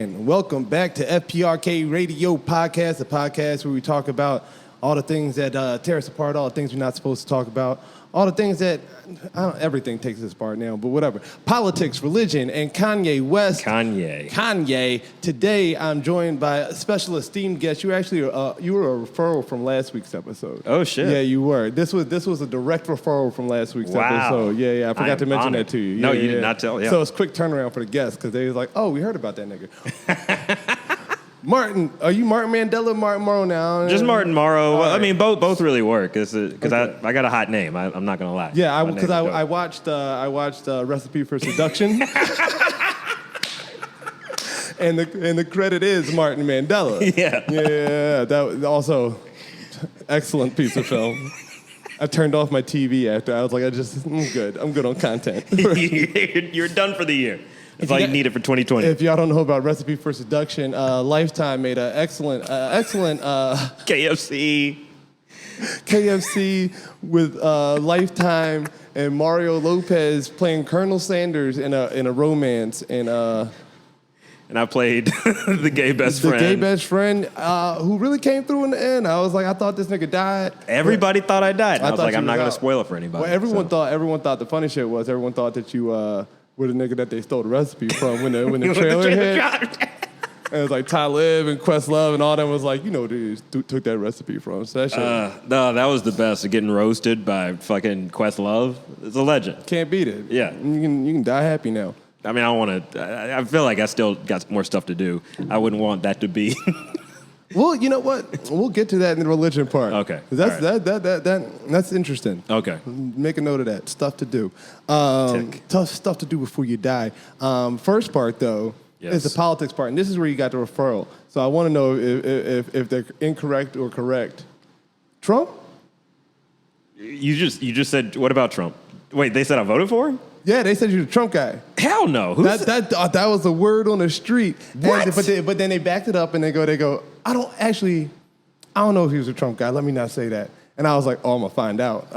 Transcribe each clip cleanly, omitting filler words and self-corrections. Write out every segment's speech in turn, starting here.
And welcome back to FPRK Radio Podcast, the podcast where we talk about all the things that tear us apart, all the things we're not supposed to talk about, all the things that, everything takes us apart now, but whatever. Politics, religion, and Kanye West. Kanye. Today, I'm joined by a special esteemed guest. You were actually, you were a referral from last week's episode. Oh, shit. Yeah, you were. This was a direct referral from last week's episode. Yeah, I forgot to mention that to you. No, you did not tell, yeah. So it's a quick turnaround for the guests, because they was like, oh, we heard about that nigga. Martin, are you Martin Mandela, Martin Morrow now? Just Martin Morrow. Well, right. I mean, both really work because I got a hot name. I'm not gonna lie. Yeah, because I watched Recipe for Seduction, and the credit is Martin Mandela. Yeah. That was also excellent piece of film. I turned off my TV after. I was like, I'm good. I'm good on content. You're done for the year. That's all you needed for 2020. If y'all don't know about Recipe for Seduction, Lifetime made an excellent KFC with Lifetime and Mario Lopez playing Colonel Sanders in a romance, and I played the gay best friend. The gay best friend who really came through in the end. I was like, I thought this nigga died. Everybody thought I died. I was like, I'm not gonna out. spoil it for anybody. Well, everyone thought the funny shit was everyone thought that you were the nigga that they stole the recipe from when the trailer hit. And it was like Talib and Questlove and all them was like, dude, took that recipe from. So that shit. No, that was the best. Getting roasted by fucking Questlove. It's a legend. Can't beat it. Yeah. You can die happy now. I mean, I feel like I still got more stuff to do. I wouldn't want that to be. Well, you know what? We'll get to that in the religion part. Okay. That's interesting. Okay. Make a note of that. Stuff to do. Tough stuff to do before you die. First part, though, is the politics part. And this is where you got the referral. So I want to know if they're incorrect or correct. Trump? You just said, what about Trump? Wait, they said I voted for him? Yeah, they said you're the Trump guy. Hell no. That was the word on the street. What? But then they backed it up and they go, I don't know if he was a Trump guy. Let me not say that. And I was like, oh, I'm going to find out.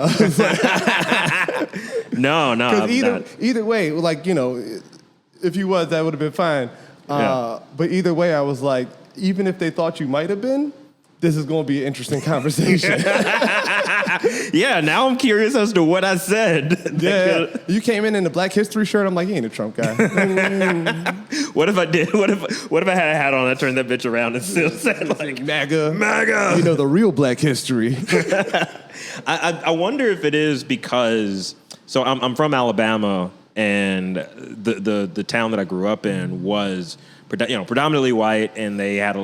No. Because either way, like, if he was, that would have been fine. But either way, I was like, even if they thought you might have been, this is going to be an interesting conversation. Yeah, now I'm curious as to what I said. Yeah, you came in the Black History shirt. I'm like, he ain't a Trump guy. What if I did? What if I had a hat on? I turned that bitch around and still said like MAGA. The real Black History. I wonder if it is because I'm from Alabama, and the town that I grew up in was predominantly white, and they had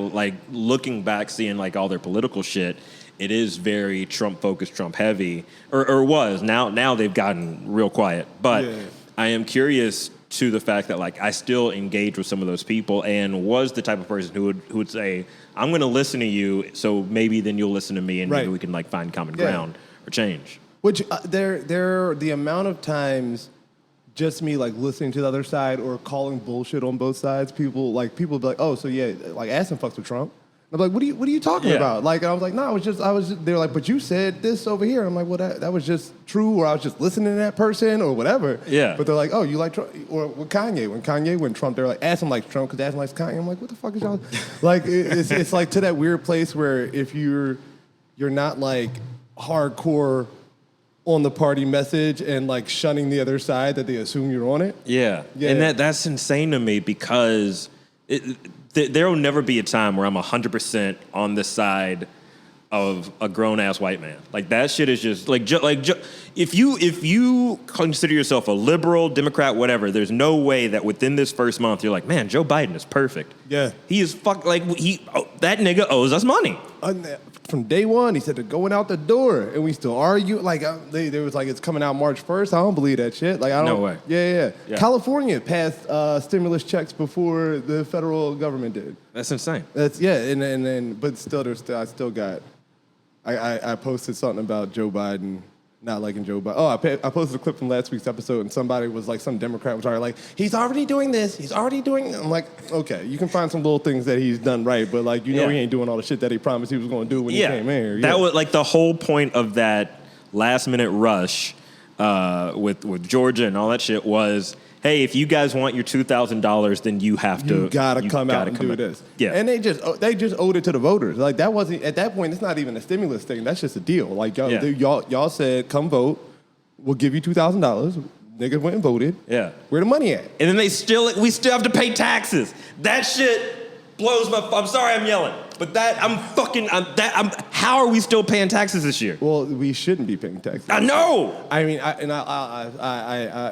looking back, seeing like all their political shit. It is very Trump focused, Trump heavy, or was. Now they've gotten real quiet. But yeah. I am curious to the fact that like I still engage with some of those people, and was the type of person who would say, I'm going to listen to you, so maybe then you'll listen to me, and maybe we can like find common ground or change. Which there the amount of times just me like listening to the other side or calling bullshit on both sides, people be like, oh, so yeah, like Aston fucks with Trump. I'm like, what are you talking about? Like, I was like, no, I was just, they were like, but you said this over here. I'm like, well, that was just true, or I was just listening to that person, or whatever. Yeah. But they're like, oh, you like Trump? Or with Kanye, when Trump, they're like, Aston likes Trump because Aston likes Kanye. I'm like, what the fuck is y'all? Like, it's like to that weird place where if you're not like hardcore on the party message and like shunning the other side, that they assume you're on it. Yeah. And that's insane to me because there will never be a time where I'm 100% on the side of a grown-ass white man. Like, that shit is just, if you consider yourself a liberal, Democrat, whatever, there's no way that within this first month you're like, man, Joe Biden is perfect. Yeah. He is that nigga owes us money. From day one, he said they're going out the door, and we still argue. Like, there was like, it's coming out March 1st. I don't believe that shit. Like, I don't. No way. Yeah. California passed stimulus checks before the federal government did. That's insane. But still, I posted something about Joe Biden. Not liking Joe Biden. Oh, I posted a clip from last week's episode, and somebody was like, some Democrat was already like, he's already doing this. He's already doing. I'm like, okay, you can find some little things that he's done right, but like, he ain't doing all the shit that he promised he was going to do when he came here. Yeah. That was like the whole point of that last minute rush with Georgia and all that shit was hey, if you guys want your $2,000, then you have to. You gotta come out and do this. Yeah, and they just owed it to the voters. Like that wasn't at that point. It's not even a stimulus thing. That's just a deal. Like y'all said, come vote. We'll give you $2,000. Niggas went and voted. Yeah, where the money at? And then we still have to pay taxes. That shit blows my. I'm sorry, I'm yelling, but how are we still paying taxes this year? Well, we shouldn't be paying taxes. I know. I mean,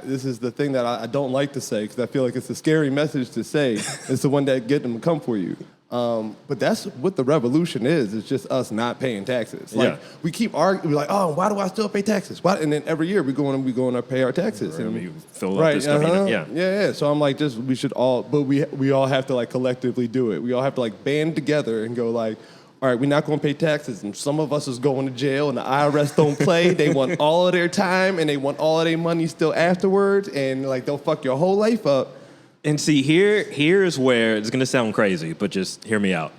this is the thing that I don't like to say because I feel like it's a scary message to say. It's the one that get them to come for you. But that's what the revolution is. It's just us not paying taxes. Like we keep arguing, we're like, oh, why do I still pay taxes? Why? And then every year we go to pay our taxes. And you fill up this stuff. Yeah. So I'm like, we should all, but we all have to like collectively do it. We all have to like band together and go like, all right, we're not going to pay taxes, and some of us is going to jail, and the IRS don't play. They want all of their time, and they want all of their money still afterwards, and like they'll fuck your whole life up. And see, here's where it's going to sound crazy, but just hear me out.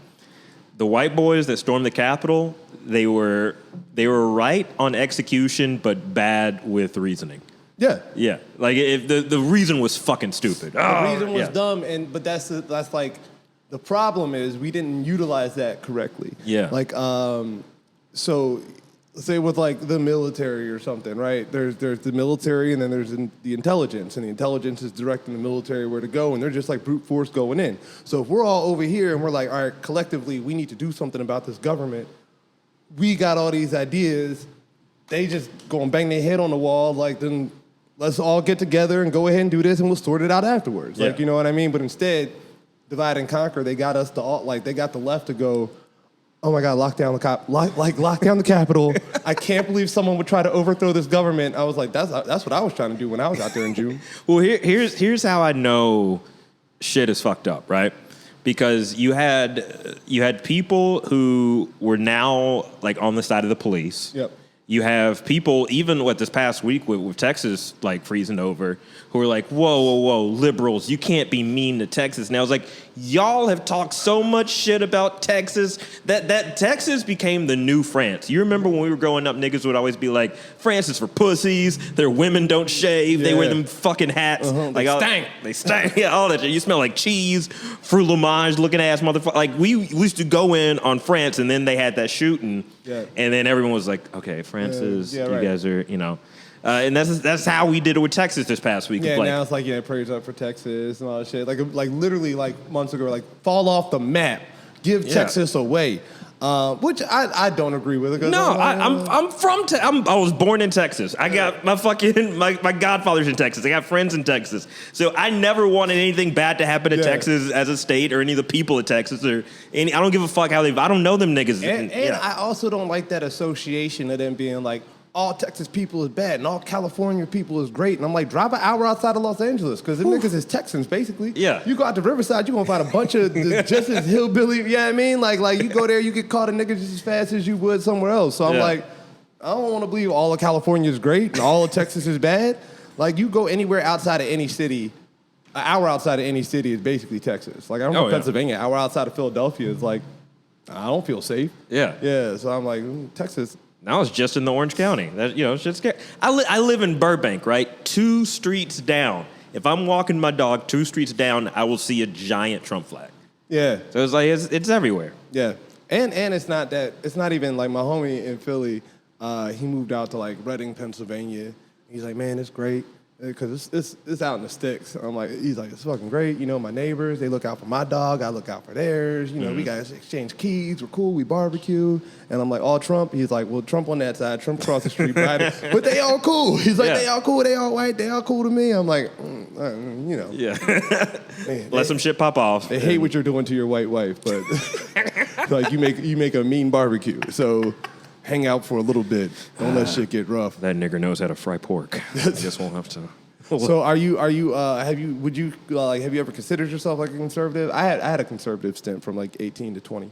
The white boys that stormed the Capitol, they were right on execution, but bad with reasoning. Yeah. Like if the reason was fucking stupid. The reason was dumb, but that's like the problem is we didn't utilize that correctly. Yeah. Like so. Say with like the military or something, right? There's the military and then there's the intelligence, and the intelligence is directing the military where to go, and they're just like brute force going in. So if we're all over here and we're like, all right, collectively we need to do something about this government, we got all these ideas, they just go and bang their head on the wall, like then let's all get together and go ahead and do this and we'll sort it out afterwards. Yeah. Like, you know what I mean? But instead, divide and conquer, they got us to all, like they got the left to go, oh my God, lock down the Capitol. I can't believe someone would try to overthrow this government. I was like, that's what I was trying to do when I was out there in June. Well, here's how I know shit is fucked up, right? Because you had people who were now like on the side of the police. Yep. You have people, even this past week with Texas like freezing over, who are like, whoa, liberals, you can't be mean to Texas. And I was like, y'all have talked so much shit about Texas that Texas became the new France. You remember when we were growing up, niggas would always be like, France is for pussies, their women don't shave, they wear them fucking hats. They stank. They stank, yeah, all that shit. You smell like cheese, fromage looking ass motherfucker. Like we used to go in on France and then they had that shooting. Yeah. And then everyone was like, okay, France is, you guys are, and that's how we did it with Texas this past week. Yeah, now it's like, prayers up for Texas and all that shit. Like literally like months ago, like fall off the map, give Texas away. Which I don't agree with. No, I'm from I was born in Texas. I got my godfather's in Texas. I got friends in Texas. So I never wanted anything bad to happen to Texas as a state or any of the people of Texas or any. I don't give a fuck how I don't know them niggas. And I also don't like that association of them being like, all Texas people is bad and all California people is great. And I'm like, drive an hour outside of Los Angeles because them niggas is Texans, basically. Yeah. You go out to Riverside, you're going to find a bunch of just as hillbilly, you know what I mean? Like you go there, you get caught a nigga just as fast as you would somewhere else. So I'm like, I don't want to believe all of California is great and all of Texas is bad. Like you go anywhere outside of any city, an hour outside of any city is basically Texas. Like I'm from Pennsylvania, an hour outside of Philadelphia is like, I don't feel safe. Yeah. Yeah, so I'm like, Texas. Now it's just in the Orange County. That it's just scary. I live in Burbank, right? 2 streets down. If I'm walking my dog 2 streets down, I will see a giant Trump flag. Yeah. So it's like it's everywhere. Yeah. And it's not even like my homie in Philly, he moved out to like Reading, Pennsylvania. He's like, man, it's great. Because it's out in the sticks. I'm like, he's like, it's fucking great. My neighbors, they look out for my dog. I look out for theirs. We guys exchange keys. We're cool. We barbecue. And I'm like, all Trump? He's like, well, Trump on that side. Trump across the street. But they all cool. He's like, they all cool. They all white. They all cool to me. I'm like, Yeah. Let some shit pop off. They hate what you're doing to your white wife. But like you make a mean barbecue. So hang out for a little bit. Don't let shit get rough. That nigger knows how to fry pork. I guess we'll have to. So have you ever considered yourself like a conservative? I had a conservative stint from like 18 to 20.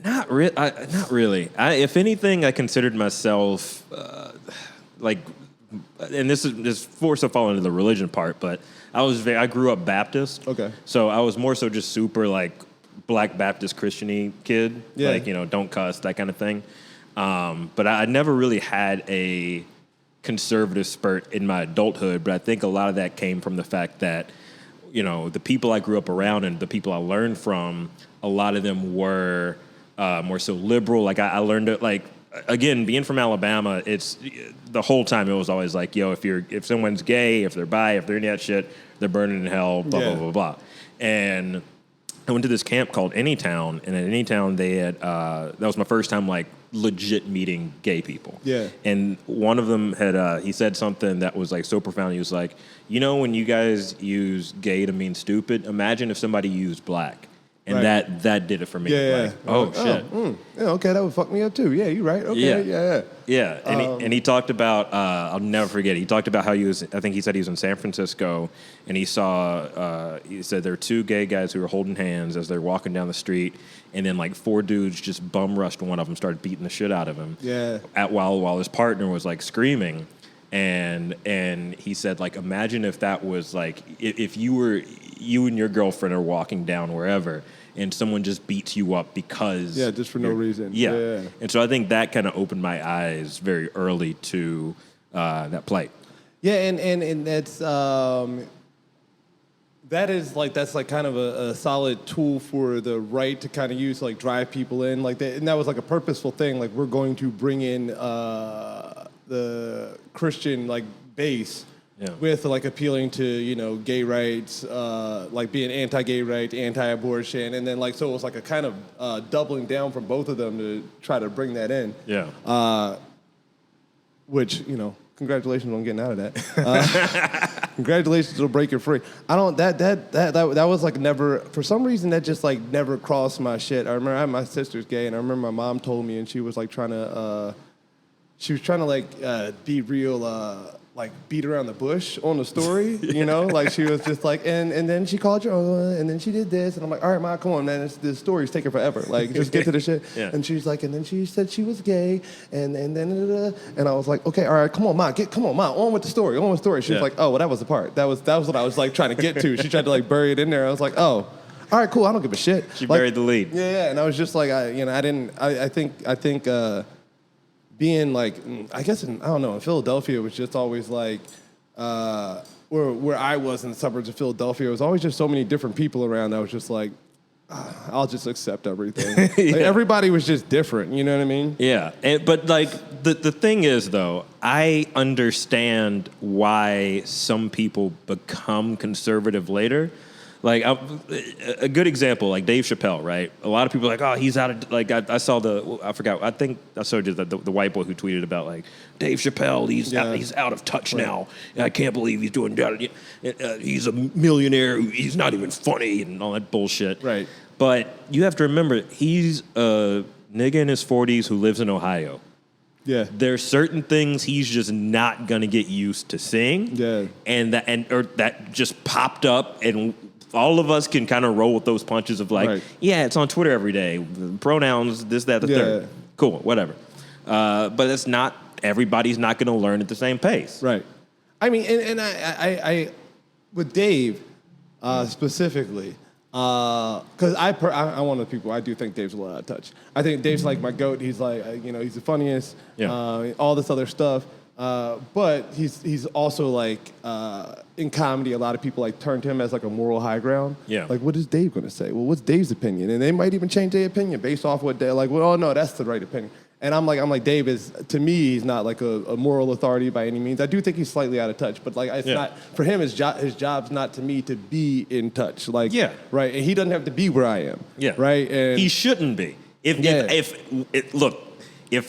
Not really. If anything, I considered myself and this is forced to fall into the religion part, but I grew up Baptist. Okay. So I was more so just super like Black Baptist Christian-y kid. Yeah. Like, don't cuss, that kind of thing. But I never really had a conservative spurt in my adulthood, but I think a lot of that came from the fact that, the people I grew up around and the people I learned from, a lot of them were more so liberal. Like I learned it, like, again, being from Alabama, it's the whole time it was always like, if someone's gay, if they're bi, if they're in that shit, they're burning in hell, blah, blah, blah, blah. And I went to this camp called Anytown, and at Anytown they had, that was my first time, like, legit meeting gay people. Yeah. And one of them had, he said something that was, like, so profound. He was like, when you guys use gay to mean stupid, imagine if somebody used black. And that did it for me. Yeah. Like, oh, shit. Yeah, okay, that would fuck me up too. Yeah, you're right. Okay, yeah. Yeah, and he talked about, I'll never forget, he talked about how I think he said he was in San Francisco, and he said there were two gay guys who were holding hands as they're walking down the street, and then like four dudes just bum rushed one of them, started beating the shit out of him. Yeah. While his partner was like screaming. And he said, like, imagine if that was like, if you and your girlfriend are walking down wherever and someone just beats you up because... Yeah, just for no reason. Yeah. And so I think that kind of opened my eyes very early to that plight. Yeah, and that's... that's like kind of a solid tool for the right to kind of use to like drive people in like that. And that was like a purposeful thing. Like we're going to bring in the Christian like base with like appealing to gay rights, like being anti-gay rights, anti-abortion, and then like so it was like a kind of doubling down from both of them to try to bring that in. Yeah. Which congratulations on getting out of that. Congratulations on breaking free. That was like never, for some reason that just like never crossed my shit. I remember my sister's gay, and I remember my mom told me, and she was like trying to be real, like beat around the bush on the story, like she was just like, and then she called your and then she did this, and I'm like, all right, Mom, come on, man, this story's taking forever, like just get to the shit. Yeah. And she's like, and then she said she was gay, and then and I was like, okay, all right, come on, Mom, on with the story, She was like, oh, well, that was the part, that was what I was like trying to get to. She tried to like bury it in there. I was like, oh, all right, cool, I don't give a shit. She like, buried the lead. Yeah, and I was just like, I think. Being like, I guess in Philadelphia was just always like, where I was in the suburbs of Philadelphia, it was always just so many different people around. I was just like, I'll just accept everything. Like, everybody was just different, you know what I mean? Yeah, but like the thing is though, I understand why some people become conservative later. Like, a good example, like Dave Chappelle, right? A lot of people are like, oh, he's out of, like, I saw I think I saw the white boy who tweeted about, like, Dave Chappelle, he's out of touch now. I can't believe he's doing that. He's a millionaire, he's not even funny, and all that bullshit. Right. But you have to remember, he's a nigga in his 40s who lives in Ohio. Yeah. There's certain things he's just not gonna get used to seeing. Yeah. And that just popped up, and all of us can kind of roll with those punches of like, yeah, it's on Twitter every day. Pronouns, this, that, the third. Cool, whatever. But it's not, everybody's not going to learn at the same pace. Right. I mean, and I with Dave specifically, because I'm one of the people, I do think Dave's a little out of touch. I think Dave's like my goat. He's like, he's the funniest, all this other stuff. But he's also like in comedy, a lot of people like turn to him as like a moral high ground. Yeah. Like, what is Dave going to say? Well, what's Dave's opinion? And they might even change their opinion based off what they're like. Well, oh no, that's the right opinion. And I'm like Dave is, to me, he's not like a moral authority by any means. I do think he's slightly out of touch, but like it's not for him. His job's not to me to be in touch. Like right, and he doesn't have to be where I am. Yeah, right. And he shouldn't be. If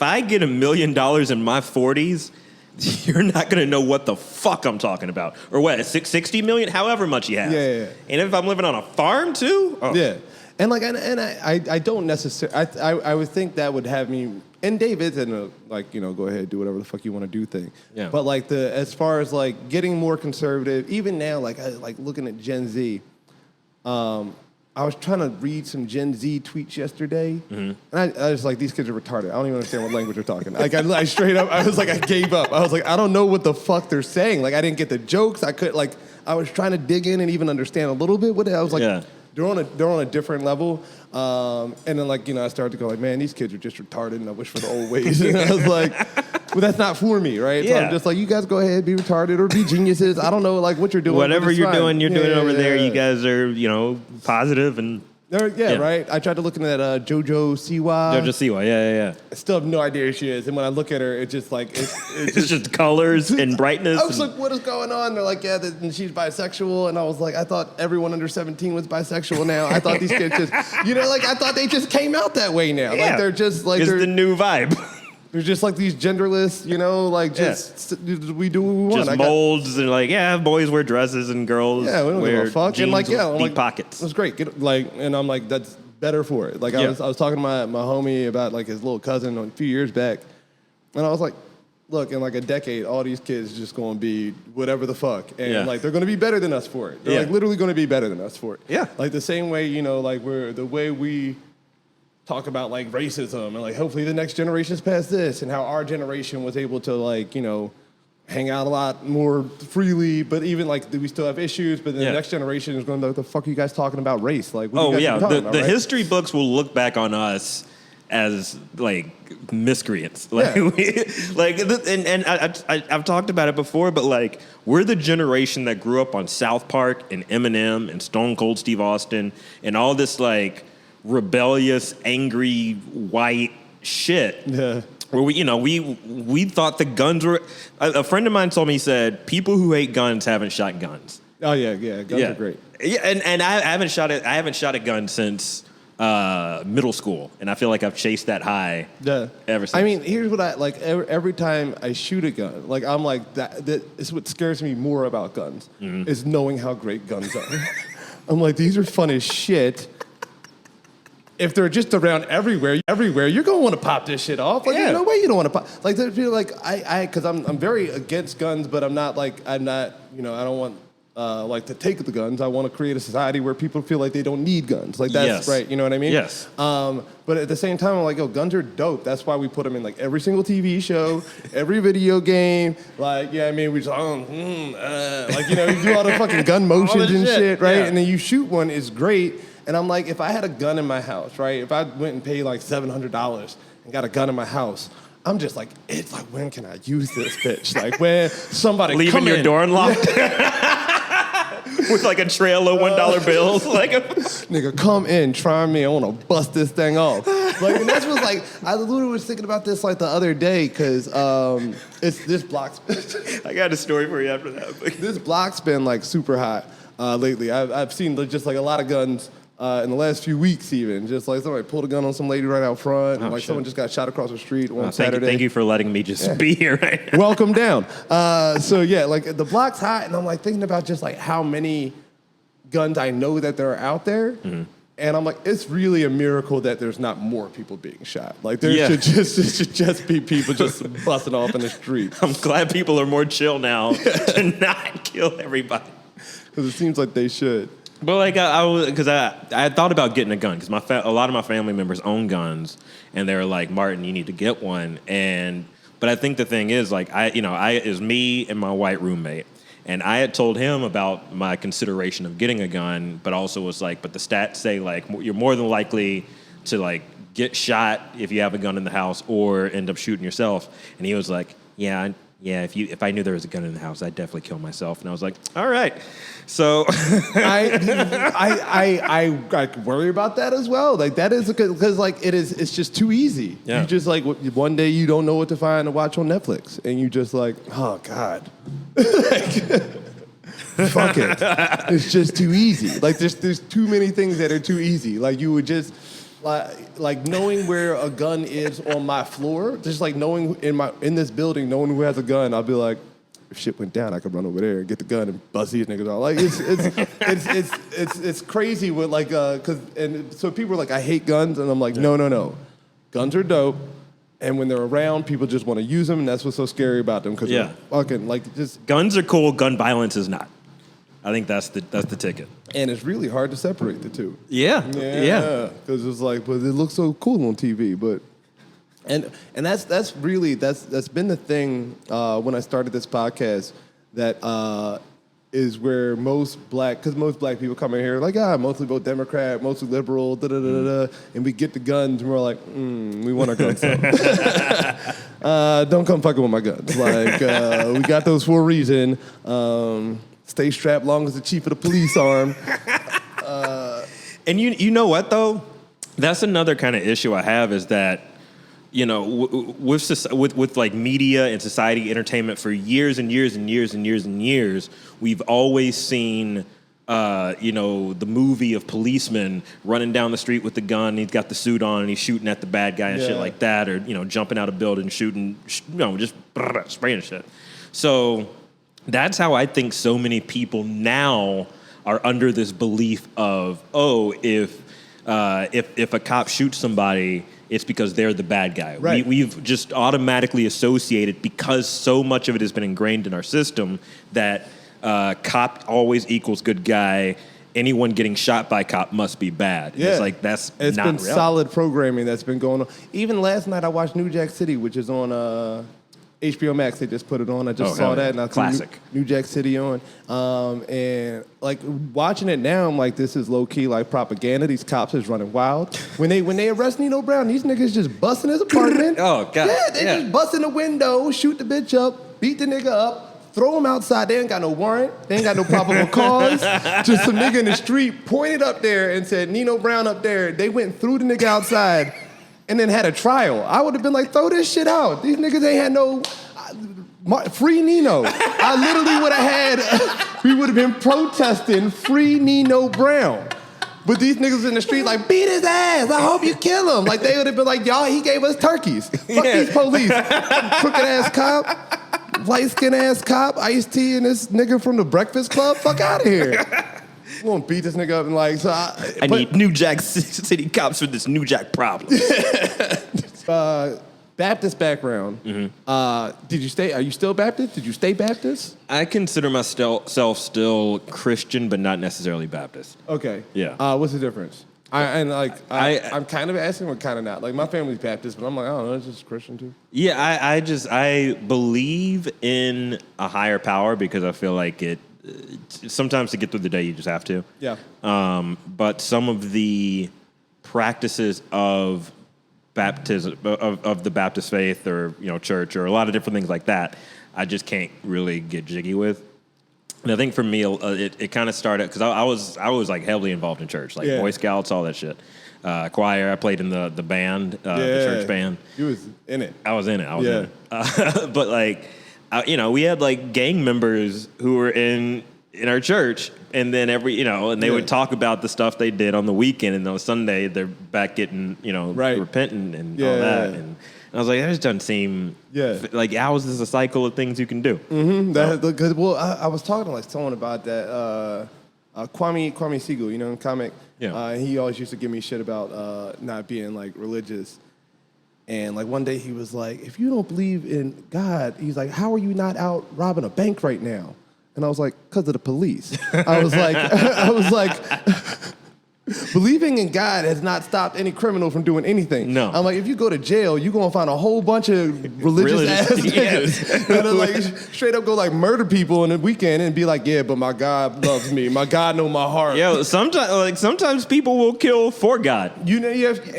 I get $1 million in my 40s. You're not going to know what the fuck I'm talking about. Or what, 60 million? However much he has. Yeah. And if I'm living on a farm too? Oh. Yeah. And like, and I don't necessarily, I would think that would have me, and Dave is in a, like, go ahead, do whatever the fuck you want to do thing. Yeah. But like as far as like getting more conservative, even now, like looking at Gen Z, I was trying to read some Gen Z tweets yesterday, and I was like, these kids are retarded. I don't even understand what language they're talking. Like, I straight up, I was like, I gave up. I was like, I don't know what the fuck they're saying. Like, I didn't get the jokes. I was trying to dig in and even understand a little bit what it. I was like, they're on a different level. And then I started to go like, man, these kids are just retarded, and I wish for the old ways. And I was like, But that's not for me, right? So Yeah. I'm just like, you guys go ahead, be retarded or be geniuses. I don't know like what you're doing. Whatever you're doing, you're doing it over there. You guys. guys are, positive and Yeah, right. I tried to look into that JoJo Siwa. JoJo Siwa. Yeah. I still have no idea who she is. And when I look at her, it's just like It's just colors and brightness. I was like, what is going on? They're like, yeah, and she's bisexual. And I was like, I thought everyone under 17 was bisexual now. I thought these kids just, I thought they just came out that way now. Yeah. Like they're just like, it's the new vibe. they're just like these genderless, we do what we want. Just molds and boys wear dresses and girls we don't wear give a fuck. jeans And with deep pockets. That's great. And I'm like, that's better for it. Like I was talking to my homie about like his little cousin a few years back, and I was like, look, in like a decade, all these kids are just going to be whatever the fuck, and like they're going to be better than us for it. They're like literally going to be better than us for it. Yeah, like the same way like the way we talk about like racism and like hopefully the next generation's past this and how our generation was able to like hang out a lot more freely, but even like we still have issues. But then the next generation is going to, what the fuck are you guys talking about race? Like, what are you guys talking about, the right? history books will look back on us as like miscreants. Like, I've talked about it before, but like we're the generation that grew up on South Park and Eminem and Stone Cold Steve Austin and all this like rebellious, angry white shit. Yeah. Where we thought the guns were. A friend of mine told me, he said, people who hate guns haven't shot guns. Oh yeah, guns are great. Yeah, and I haven't shot it. I haven't shot a gun since middle school, and I feel like I've chased that high ever since. I mean, here's what I like. Every time I shoot a gun, like I'm like that is what scares me more about guns is knowing how great guns are. I'm like, these are fun as shit. If they're just around everywhere, you're gonna want to pop this shit off. Like, there's no way you don't want to pop. Like, there's people like because I'm very against guns, but I'm not. I don't want like to take the guns. I want to create a society where people feel like they don't need guns. Like that's right. You know what I mean? Yes. But at the same time, I'm like, yo, guns are dope. That's why we put them in like every single TV show, every video game. Like, we just you do all the fucking gun motions and shit, right? And then you shoot one, it's great. And I'm like, if I had a gun in my house, right? If I went and paid like $700 and got a gun in my house, I'm just like, it's like, when can I use this bitch? Like when somebody leaving your door unlocked with like a trail of $1 bills, like nigga, come in, try me. I want to bust this thing off. Like, and that's what's like. I literally was thinking about this like the other day because it's this block's. I got a story for you after that. This block's been like super hot lately. I've seen just like a lot of guns. In the last few weeks, even just like somebody pulled a gun on some lady right out front, and someone just got shot across the street on Saturday. Thank you for letting me just be here right now. Welcome down. Like the block's hot, and I'm like thinking about just like how many guns I know that there are out there, and I'm like, it's really a miracle that there's not more people being shot. Like there should just be people just busting off in the street. I'm glad people are more chill now to not kill everybody because it seems like they should. But like I thought about getting a gun because a lot of my family members own guns, and they were like, Martin, you need to get one. But I think the thing is like it was me and my white roommate, and I had told him about my consideration of getting a gun, but also was like, but the stats say like you're more than likely to like get shot if you have a gun in the house or end up shooting yourself. And he was like, yeah. If I knew there was a gun in the house, I'd definitely kill myself. And I was like, all right. So I worry about that as well. Like that is because like it's just too easy. Yeah. You just like one day you don't know what to find to watch on Netflix, and you just like, oh God, fuck it. It's just too easy. Like there's too many things that are too easy. Like you would just. Like knowing where a gun is on my floor, just like knowing in this building, knowing who has a gun, I'll be like, if shit went down, I could run over there and get the gun and bust these niggas out. Like it's crazy with like so people are like, I hate guns, and I'm like, no, guns are dope, and when they're around, people just want to use them, and that's what's so scary about them because fucking like just guns are cool, gun violence is not. I think that's the ticket. And it's really hard to separate the two. Yeah. Because it's like, but it looks so cool on TV. But and that's been the thing when I started this podcast that is where most black people come in here like, mostly vote Democrat, mostly liberal, and we get the guns and we're like, we want our guns. don't come fucking with my guns. Like, we got those for a reason. Stay strapped long as the chief of the police arm. And you know what, though? That's another kind of issue I have is that, you know, with like media and society entertainment for years and years and years and years and years, we've always seen, you know, the movie of policemen running down the street with the gun. He's got the suit on and he's shooting at the bad guy and shit like that, or, you know, jumping out of building, shooting, you know, just spraying shit. So that's how I think so many people now are under this belief of, oh, if a cop shoots somebody, it's because they're the bad guy. Right. We've just automatically associated, because so much of it has been ingrained in our system, that cop always equals good guy. Anyone getting shot by cop must be bad. Yeah. It's like, it's been not real. solid programming that's been going on. Even last night I watched New Jack City, which is on HBO Max. They just put it on. I just saw that, and I classic New Jack City on. And like watching it now, I'm like, this is low key like propaganda. These cops is running wild. When they arrest Nino Brown, these niggas just busting his apartment. Oh god, yeah, they just bust in the window, shoot the bitch up, beat the nigga up, throw him outside. They ain't got no warrant. They ain't got no probable cause. Just some nigga in the street pointed up there and said Nino Brown up there. They went through the nigga outside. And then had a trial. I would have been like, throw this shit out. These niggas ain't had no free Nino. I literally would have had, we would have been protesting free Nino Brown. But these niggas in the street like, beat his ass. I hope you kill him. Like they would have been like, y'all, he gave us turkeys. Fuck these police. Crooked ass cop, light skin ass cop, Ice-T and this nigga from the Breakfast Club. Fuck out of here. I'm gonna beat this nigga up and like, so I need New Jack City cops for this New Jack problem. Baptist background. Mm-hmm. Are you still Baptist? Did you stay Baptist? I consider myself still Christian, but not necessarily Baptist. Okay. Yeah. What's the difference? I'm kind of asking, but kind of not. Like my family's Baptist, but I'm like, I don't know, it's just Christian too. Yeah, I believe in a higher power because I feel like sometimes to get through the day, you just have to. Yeah. But some of the practices of baptism, of the Baptist faith or, you know, church or a lot of different things like that, I just can't really get jiggy with. And I think for me, it kind of started because I was like heavily involved in church, like Boy Scouts, all that shit. Choir, I played in the band, the church band. You was in it. I was in it. But like, you know, we had like gang members who were in our church, and then and they would talk about the stuff they did on the weekend, and on Sunday they're back getting, you know, repentant and all that. And I was like, that just doesn't seem like, how is this a cycle of things you can do? Mm-hmm. Well, I was talking to like someone about that. Kwame Siegel, you know, comic. Yeah. He always used to give me shit about not being like religious. And like one day he was like, if you don't believe in God, he's like, how are you not out robbing a bank right now? And I was like, because of the police. I was like, believing in God has not stopped any criminal from doing anything. No. I'm like, if you go to jail, you're going to find a whole bunch of religious ass niggas. And then like straight up go like murder people on the weekend and be like, yeah, but my God loves me. My God know my heart. Yeah, sometimes people will kill for God. You know,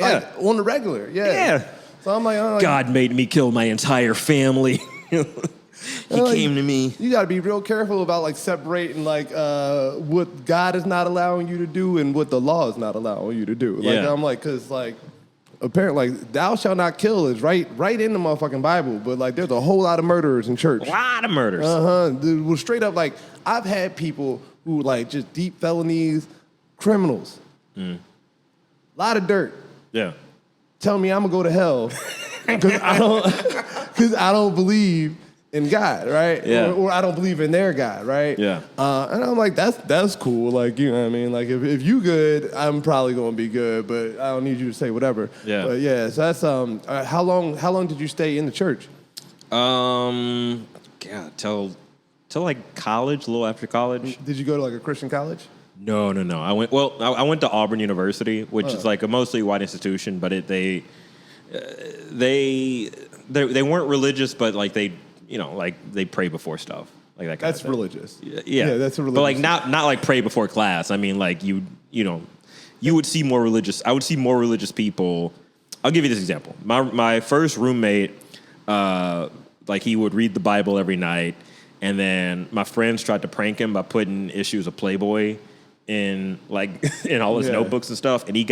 like on the regular. Yeah. So I'm like, God made me kill my entire family. He came to me. You got to be real careful about like separating like what God is not allowing you to do and what the law is not allowing you to do. Like I'm like, because like apparently like thou shalt not kill is right in the motherfucking Bible, but like there's a whole lot of murderers in church. A lot of murders. Well, straight up like I've had people who like just deep felonies, criminals, a lot of dirt. Yeah. Tell me I'm gonna go to hell because I don't believe in God, right? Yeah. Or I don't believe in their God, right? Yeah. And I'm like, that's cool. Like, you know what I mean? Like, if you good, I'm probably gonna be good, but I don't need you to say whatever. Yeah. But yeah, so that's how long did you stay in the church? God, till like college, a little after college. Did you go to like a Christian college? No. I went to Auburn University, which is like a mostly white institution, but they weren't religious, but like they pray before stuff, like that kind That's of thing. religious. Yeah, that's a religious. But like not like pray before class. I mean, like you would see more religious. I would see more religious people. I'll give you this example. My first roommate like he would read the Bible every night, and then my friends tried to prank him by putting issues of Playboy in in all his notebooks and stuff, and he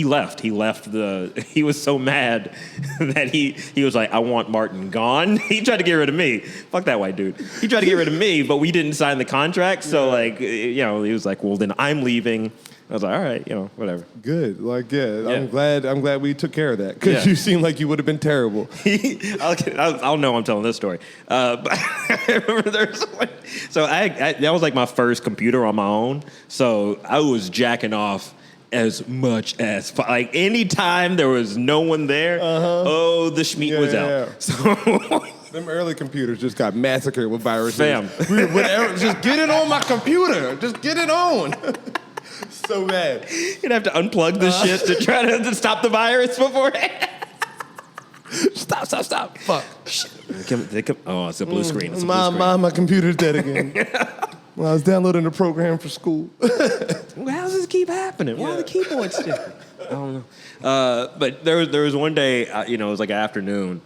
left. He was so mad that he was like, I want Martin gone. He tried to get rid of me. Fuck that white dude. He tried to get rid of me, but we didn't sign the contract, so he was like, well, then I'm leaving. I was like, all right, whatever. Good. I'm glad we took care of that, because you seem like you would have been terrible. I'll know I'm telling this story. But I remember that was like my first computer on my own. So I was jacking off as much as, like, anytime there was no one there, the schmeat was out. So them early computers just got massacred with viruses. Fam. Just get it on my computer. Just get it on. So bad. You'd have to unplug the shit to try to stop the virus beforehand. Stop. Fuck. Shit. Oh, it's a blue screen. It's a blue screen. My computer's dead again. Well, I was downloading the program for school. Well, how does this keep happening? Why are the keyboards different? I don't know. But there was one day, it was like an afternoon,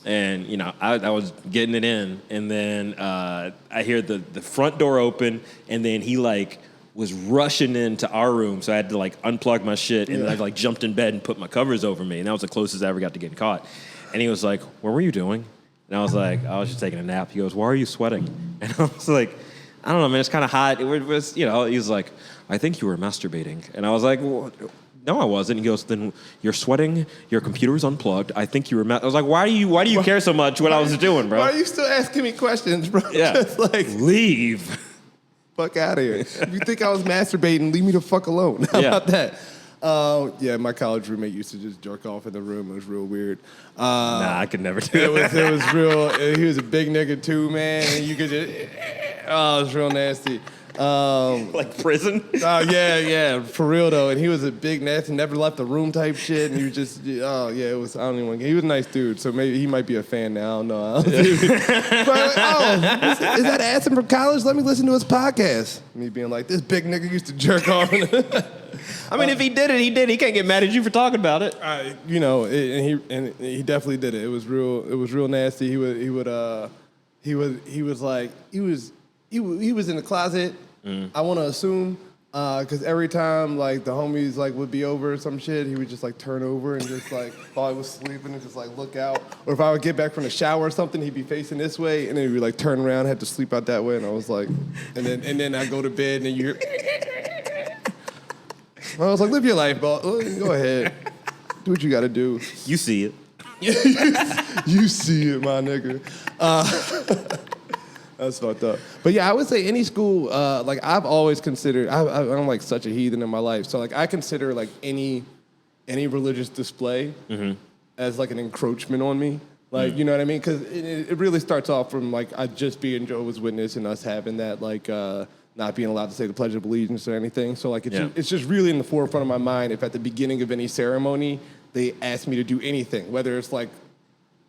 and I was getting it in, and then I hear the front door open, and then he was rushing into our room, so I had to unplug my shit, and then I jumped in bed and put my covers over me, and that was the closest I ever got to getting caught. And he was like, "What were you doing?" And I was like, "I was just taking a nap." He goes, "Why are you sweating?" And I was like, "I don't know, man. It's kind of hot." He was like, "I think you were masturbating," and I was like, well, "No, I wasn't." He goes, "Then you're sweating. Your computer's unplugged. I think you were." I was like, "Why do you care so much what I was doing, bro?" Why are you still asking me questions, bro? Yeah, just leave. Fuck out of here. If you think I was masturbating, leave me the fuck alone. How about that? My college roommate used to just jerk off in the room. It was real weird. Nah, I could never do that. It was real. He was a big nigga too, man. And you could just, it was real nasty. Like prison? Yeah, for real though. And he was a big nasty, never left the room type shit. And he was just, it was. I don't even. He was a nice dude, so maybe he might be a fan now. I don't know. Is that Addison from college? Let me listen to his podcast. Me being like, this big nigga used to jerk off. I mean, if he did it, he did. He can't get mad at you for talking about it. And he definitely did it. It was real nasty. He was in the closet. I want to assume because every time the homies would be over or some shit, he would just turn over and just while I was sleeping and just look out. Or if I would get back from the shower or something, he'd be facing this way and then he'd be turn around, had to sleep out that way, and I was like, and then I go to bed and then you hear. I was like, live your life, bro. Go ahead, do what you got to do. You see it. You see it, my nigga. That's fucked up. But yeah, I would say any school, I've always considered, I'm such a heathen in my life. So I consider any religious display as an encroachment on me. You know what I mean? Because it really starts off from I just being Jehovah's Witness and us having that not being allowed to say the Pledge of Allegiance or anything. So it's just really in the forefront of my mind if at the beginning of any ceremony they ask me to do anything, whether it's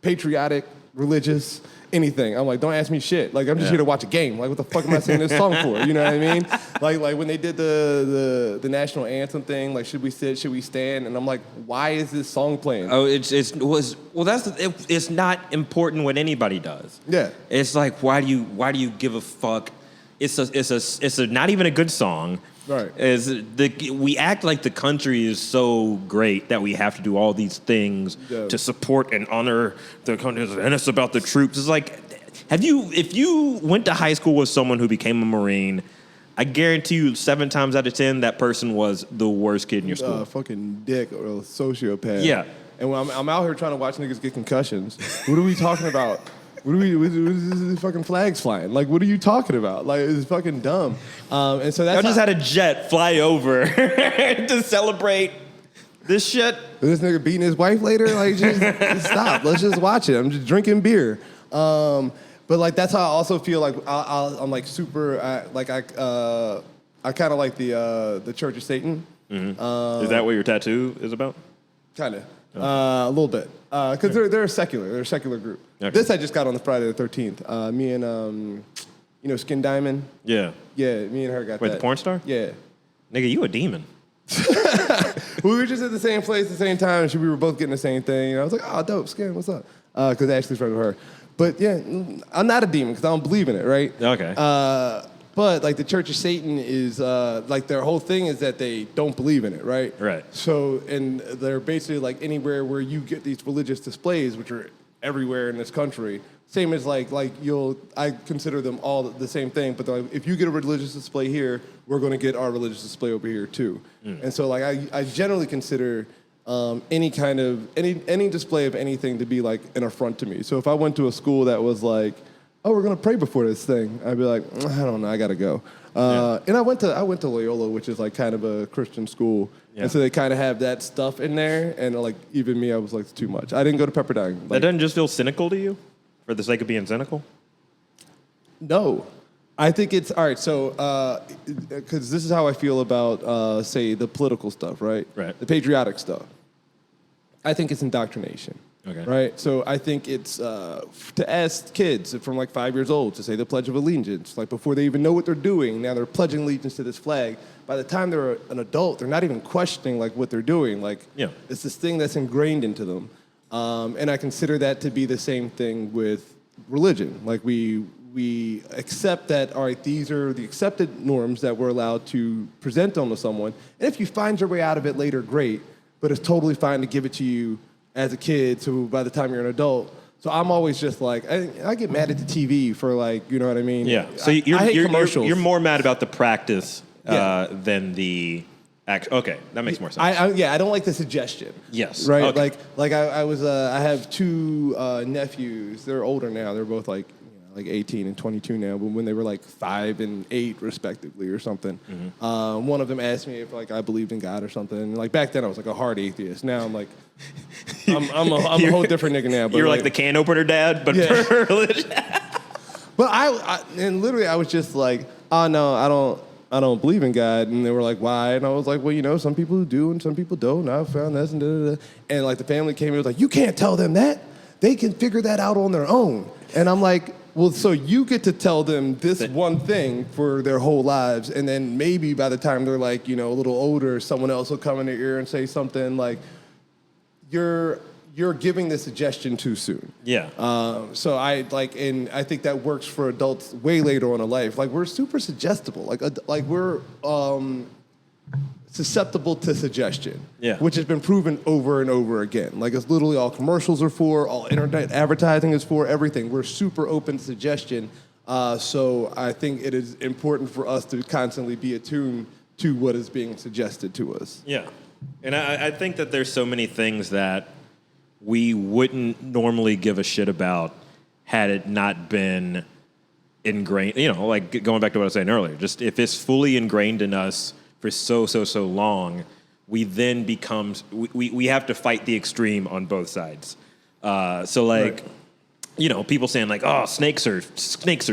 patriotic, religious, anything. I'm don't ask me shit. I'm just here to watch a game. What the fuck am I singing this song for? You know what I mean? Like when they did the national anthem thing, should we sit, should we stand? And I'm why is this song playing? Oh, it's not important what anybody does. Yeah. It's why do you give a fuck? It's a not even a good song. Right. We act like the country is so great that we have to do all these things to support and honor the country, and it's about the troops. It's if you went to high school with someone who became a Marine, I guarantee you 7 times out of 10 that person was the worst kid in your school. Fucking dick or a sociopath. Yeah. And when I'm out here trying to watch niggas get concussions, what are we talking about? What is fucking flags flying? What are you talking about? It's fucking dumb. And so that's. I just had a jet fly over to celebrate this shit. This nigga beating his wife later? Just stop. Let's just watch it. I'm just drinking beer. But that's how I also feel I'm super. I kind of like the Church of Satan. Mm-hmm. Is that what your tattoo is about? Kind of. A little bit. Because they're secular. They're a secular group. Okay. This I just got on the Friday the 13th. Me and, Skin Diamond. Yeah. Yeah, me and her got that. Wait, the porn star? Yeah. Nigga, you a demon. We were just at the same place at the same time, and we were both getting the same thing. And I was like, oh, dope, Skin, what's up? because Ashley's friends with her. But yeah, I'm not a demon because I don't believe in it, right? Okay. But like the Church of Satan is like their whole thing is that they don't believe in it, right? Right. So and they're basically like anywhere where you get these religious displays, which are everywhere in this country. Same as I consider them all the same thing. But like, if you get a religious display here, we're going to get our religious display over here too. And so like I generally consider any kind of any display of anything to be like an affront to me. So if I went to a school that was like, oh, we're gonna pray before this thing, I'd be like, I don't know, I gotta go. And I went to Loyola, which is like kind of a Christian school, and so they kind of have that stuff in there. And like even me, I was like, it's too much. I didn't go to Pepperdine. Like, that doesn't just feel cynical to you, for the sake of being cynical? No. I think it's all right. So, because this is how I feel about, say, the political stuff, right? Right. The patriotic stuff. I think it's indoctrination. Okay. Right. So I think it's to ask kids from like 5 years old to say the Pledge of Allegiance, like before they even know what they're doing. Now they're pledging allegiance to this flag. By the time they're an adult, they're not even questioning like what they're doing. Like it's this thing that's ingrained into them. And I consider that to be the same thing with religion. Like we accept that, all right, these are the accepted norms that we're allowed to present onto someone. And if you find your way out of it later, great. But it's totally fine to give it to you as a kid, so by the time you're an adult. So I'm always just like, I get mad at the TV for like, you know what I mean? Yeah. So I hate commercials. You're more mad about the practice than the act. Okay, that makes more sense. I don't like the suggestion. Yes. Right. Okay. I have two nephews. They're older now. They're both like 18 and 22 now, but when they were like 5 and 8 respectively or something, one of them asked me if like I believed in God or something. And like back then I was like a hard atheist. Now I'm like, I'm a whole different nigga now. But you're like the can opener dad, but for religion. But and literally I was just like, oh no, I don't believe in God. And they were like, why? And I was like, well, some people do and some people don't. And I found this and da-da-da. And like the family came and was like, you can't tell them that. They can figure that out on their own. And I'm like, well, so you get to tell them this one thing for their whole lives, and then maybe by the time they're like, a little older, someone else will come in their ear and say something like, you're giving the suggestion too soon. Yeah. So I think that works for adults way later on in life. Like we're super suggestible. Like we're susceptible to suggestion, which has been proven over and over again. Like it's literally all commercials are for, all internet advertising is for, everything. We're super open to suggestion. So I think it is important for us to constantly be attuned to what is being suggested to us. Yeah. And I think that there's so many things that we wouldn't normally give a shit about had it not been ingrained, like going back to what I was saying earlier, just if it's fully ingrained in us for so long, we then we have to fight the extreme on both sides. People saying like, oh, snakes are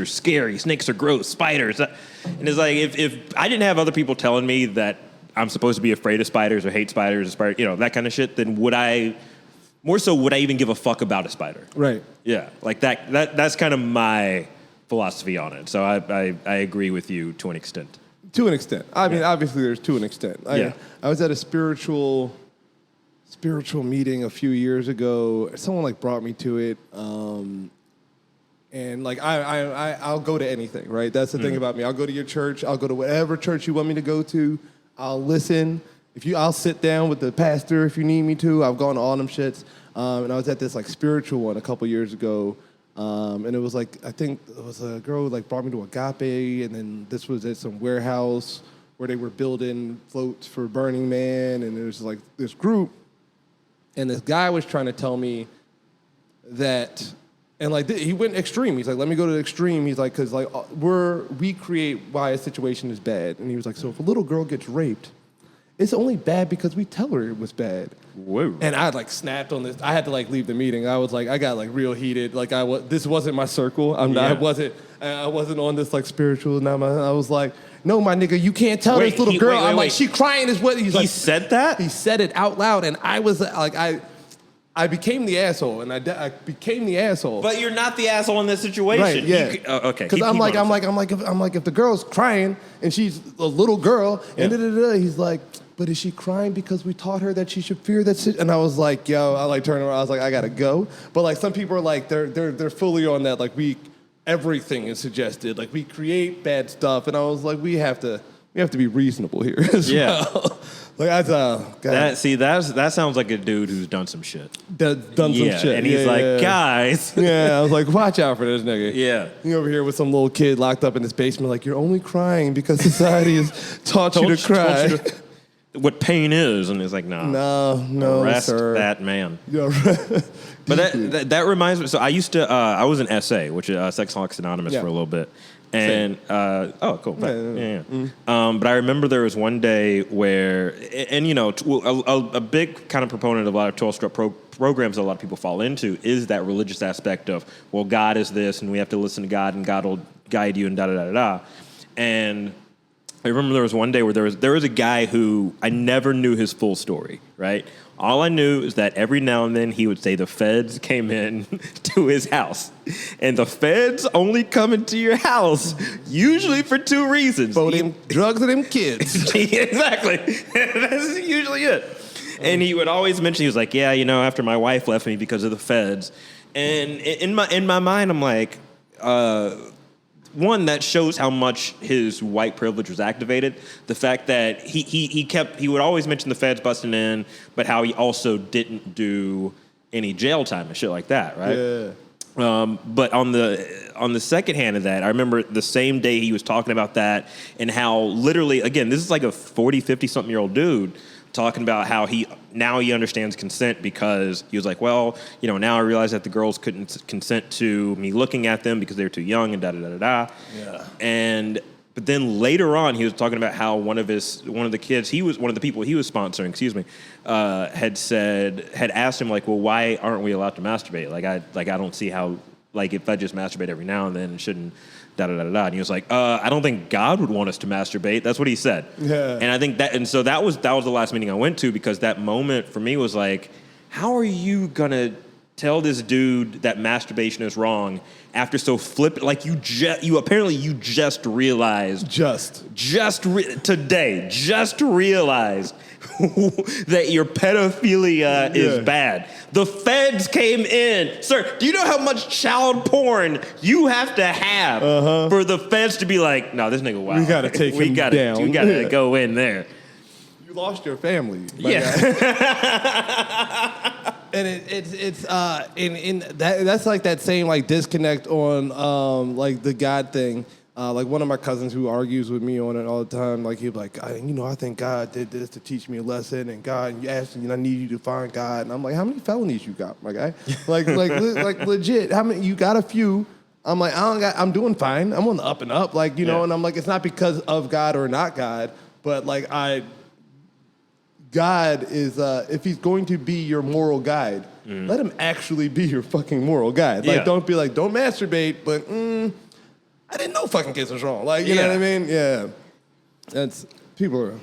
scary, snakes are gross, spiders. And it's like, if I didn't have other people telling me that I'm supposed to be afraid of spiders or hate spiders, that kind of shit, then would I even give a fuck about a spider? Right. Yeah. Like that's kind of my philosophy on it. So I agree with you to an extent. To an extent. I mean, obviously there's to an extent. I was at a spiritual meeting a few years ago. Someone like brought me to it. And like I'll go to anything, right? That's the thing about me. I'll go to your church. I'll go to whatever church you want me to go to. I'll listen. I'll sit down with the pastor if you need me to. I've gone to all them shits. And I was at this like spiritual one a couple years ago. And it was like, I think it was a girl who like brought me to Agape, and then this was at some warehouse where they were building floats for Burning Man, and there was like this group, and this guy was trying to tell me that, and like he went extreme. He's like, let me go to the extreme. He's like, because like we create why a situation is bad, and he was like, so if a little girl gets raped, it's only bad because we tell her it was bad. Whoa. And I like snapped on this. I had to like leave the meeting. I was like, I got like real heated. Like this wasn't my circle. I wasn't on this like spiritual. I was like, no, my nigga, you can't tell this little girl. I'm like, she crying is what he's like. He said that? He said it out loud, and I was like, I became the asshole, and I became the asshole. But you're not the asshole in this situation. Right? Yeah. Okay. Because I'm like, if the girl's crying and she's a little girl, and he's like, but is she crying because we taught her that she should fear that shit? And I was like, yo, I like turned around, I was like, I gotta go. But like some people are like, they're fully on that, like everything is suggested. Like we create bad stuff, and I was like, we have to be reasonable here as well. Like that sounds like a dude who's done some shit. Done some shit. And he's guys. Yeah, I was like, watch out for this nigga. Yeah. You over here with some little kid locked up in his basement, like, you're only crying because society has taught you to cry. What pain is, and it's like, no, arrest sir. that man. Yeah, But that reminds me. So I used to. I was in SA, which is Sexaholics Anonymous for a little bit, and cool. Yeah. But I remember there was one day where, and a big kind of proponent of a lot of 12-step programs that a lot of people fall into is that religious aspect of, well, God is this, and we have to listen to God, and God will guide you, and da da da da. And I remember there was one day where there was a guy who I never knew his full story, right? All I knew is that every now and then he would say the feds came in to his house. And the feds only come into your house usually for two reasons. For them drugs and them kids. Exactly. That's usually it. And he would always mention, he was like, yeah, after my wife left me because of the feds. And in my mind, I'm like, one, that shows how much his white privilege was activated. The fact that he would always mention the feds busting in, but how he also didn't do any jail time and shit like that, right? Yeah. But on the second hand of that, I remember the same day he was talking about that and how literally, again, this is like a 40, 50-something-year-old dude talking about how he understands consent because he was like, well, now I realize that the girls couldn't consent to me looking at them because they were too young and da da da da da. Yeah. But then later on, he was talking about how one of the people he was sponsoring, had asked him like, well, why aren't we allowed to masturbate? I don't see how, like, if I just masturbate every now and then, it shouldn't. Da, da, da, da. And he was like, I don't think God would want us to masturbate. That's what he said. Yeah. And I think that was the last meeting I went to, because that moment for me was like, how are you gonna tell this dude that masturbation is wrong after so flippant? Like you just realized today realized that your pedophilia is bad. The feds came in. Sir, do you know how much child porn you have to have for the feds to be like, no, this nigga wild. We gotta take him down. We gotta go in there. You lost your family. Yeah. And that's like that same like disconnect on like the God thing. Like one of my cousins who argues with me on it all the time, like he'll be like, I think God did this to teach me a lesson, and God, you asked me, I need you to find God, and I'm like, how many felonies you got, my guy? like legit, how many? You got a few. I'm like, I'm doing fine. I'm on the up and up, like and I'm like, it's not because of God or not God, but like God is, if he's going to be your moral guide, let him actually be your fucking moral guide. Like, don't be like, don't masturbate, but I didn't know fucking kids was wrong. Like, you know what I mean? Yeah. That's, people are.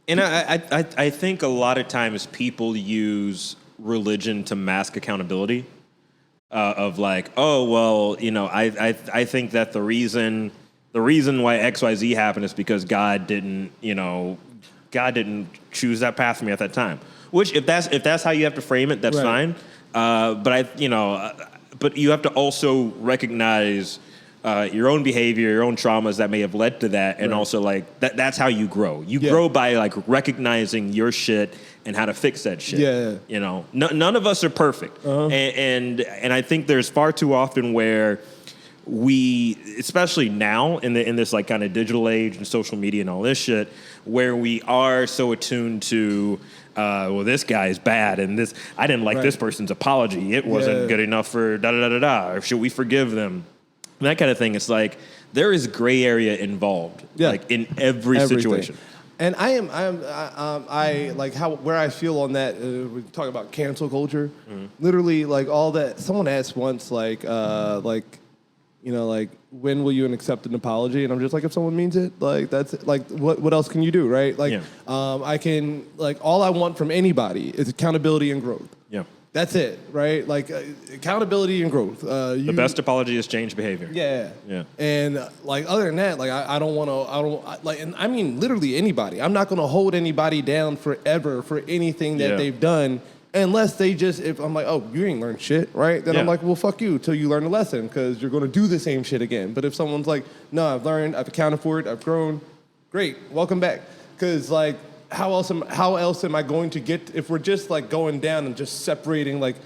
And I think a lot of times people use religion to mask accountability. Of like, oh, well, I think that the reason why XYZ happened is because God didn't choose that path for me at that time. Which, if that's how you have to frame it, that's fine. But you have to also recognize your own behavior, your own traumas that may have led to that, and also like that's how you grow. You grow by like recognizing your shit and how to fix that shit. None of us are perfect, and I think there's far too often where we, especially now in this like kind of digital age and social media and all this shit, where we are so attuned to, well, this guy is bad, and this, I didn't like this person's apology. It wasn't good enough for da da da da da. Or should we forgive them? And that kind of thing. It's like there is gray area involved, like in every situation. And I like where I feel on that. We talk about cancel culture. Literally, like all that. Someone asked once, like when will you accept an apology? And I'm just like, if someone means it, like that's like what else can you do, right? Like I can, like, all I want from anybody is accountability and growth. Yeah. That's it, right? Like accountability and growth. The best apology is change behavior. Yeah. And like other than that, like I don't want to. And I mean literally anybody. I'm not going to hold anybody down forever for anything that they've done, unless they just. If I'm like, oh, you ain't learned shit, right? Then I'm like, well, fuck you till you learn a lesson, because you're going to do the same shit again. But if someone's like, no, I've learned, I've accounted for it, I've grown, great, welcome back. Because like. How else am I going to get if we're just like going down and just separating like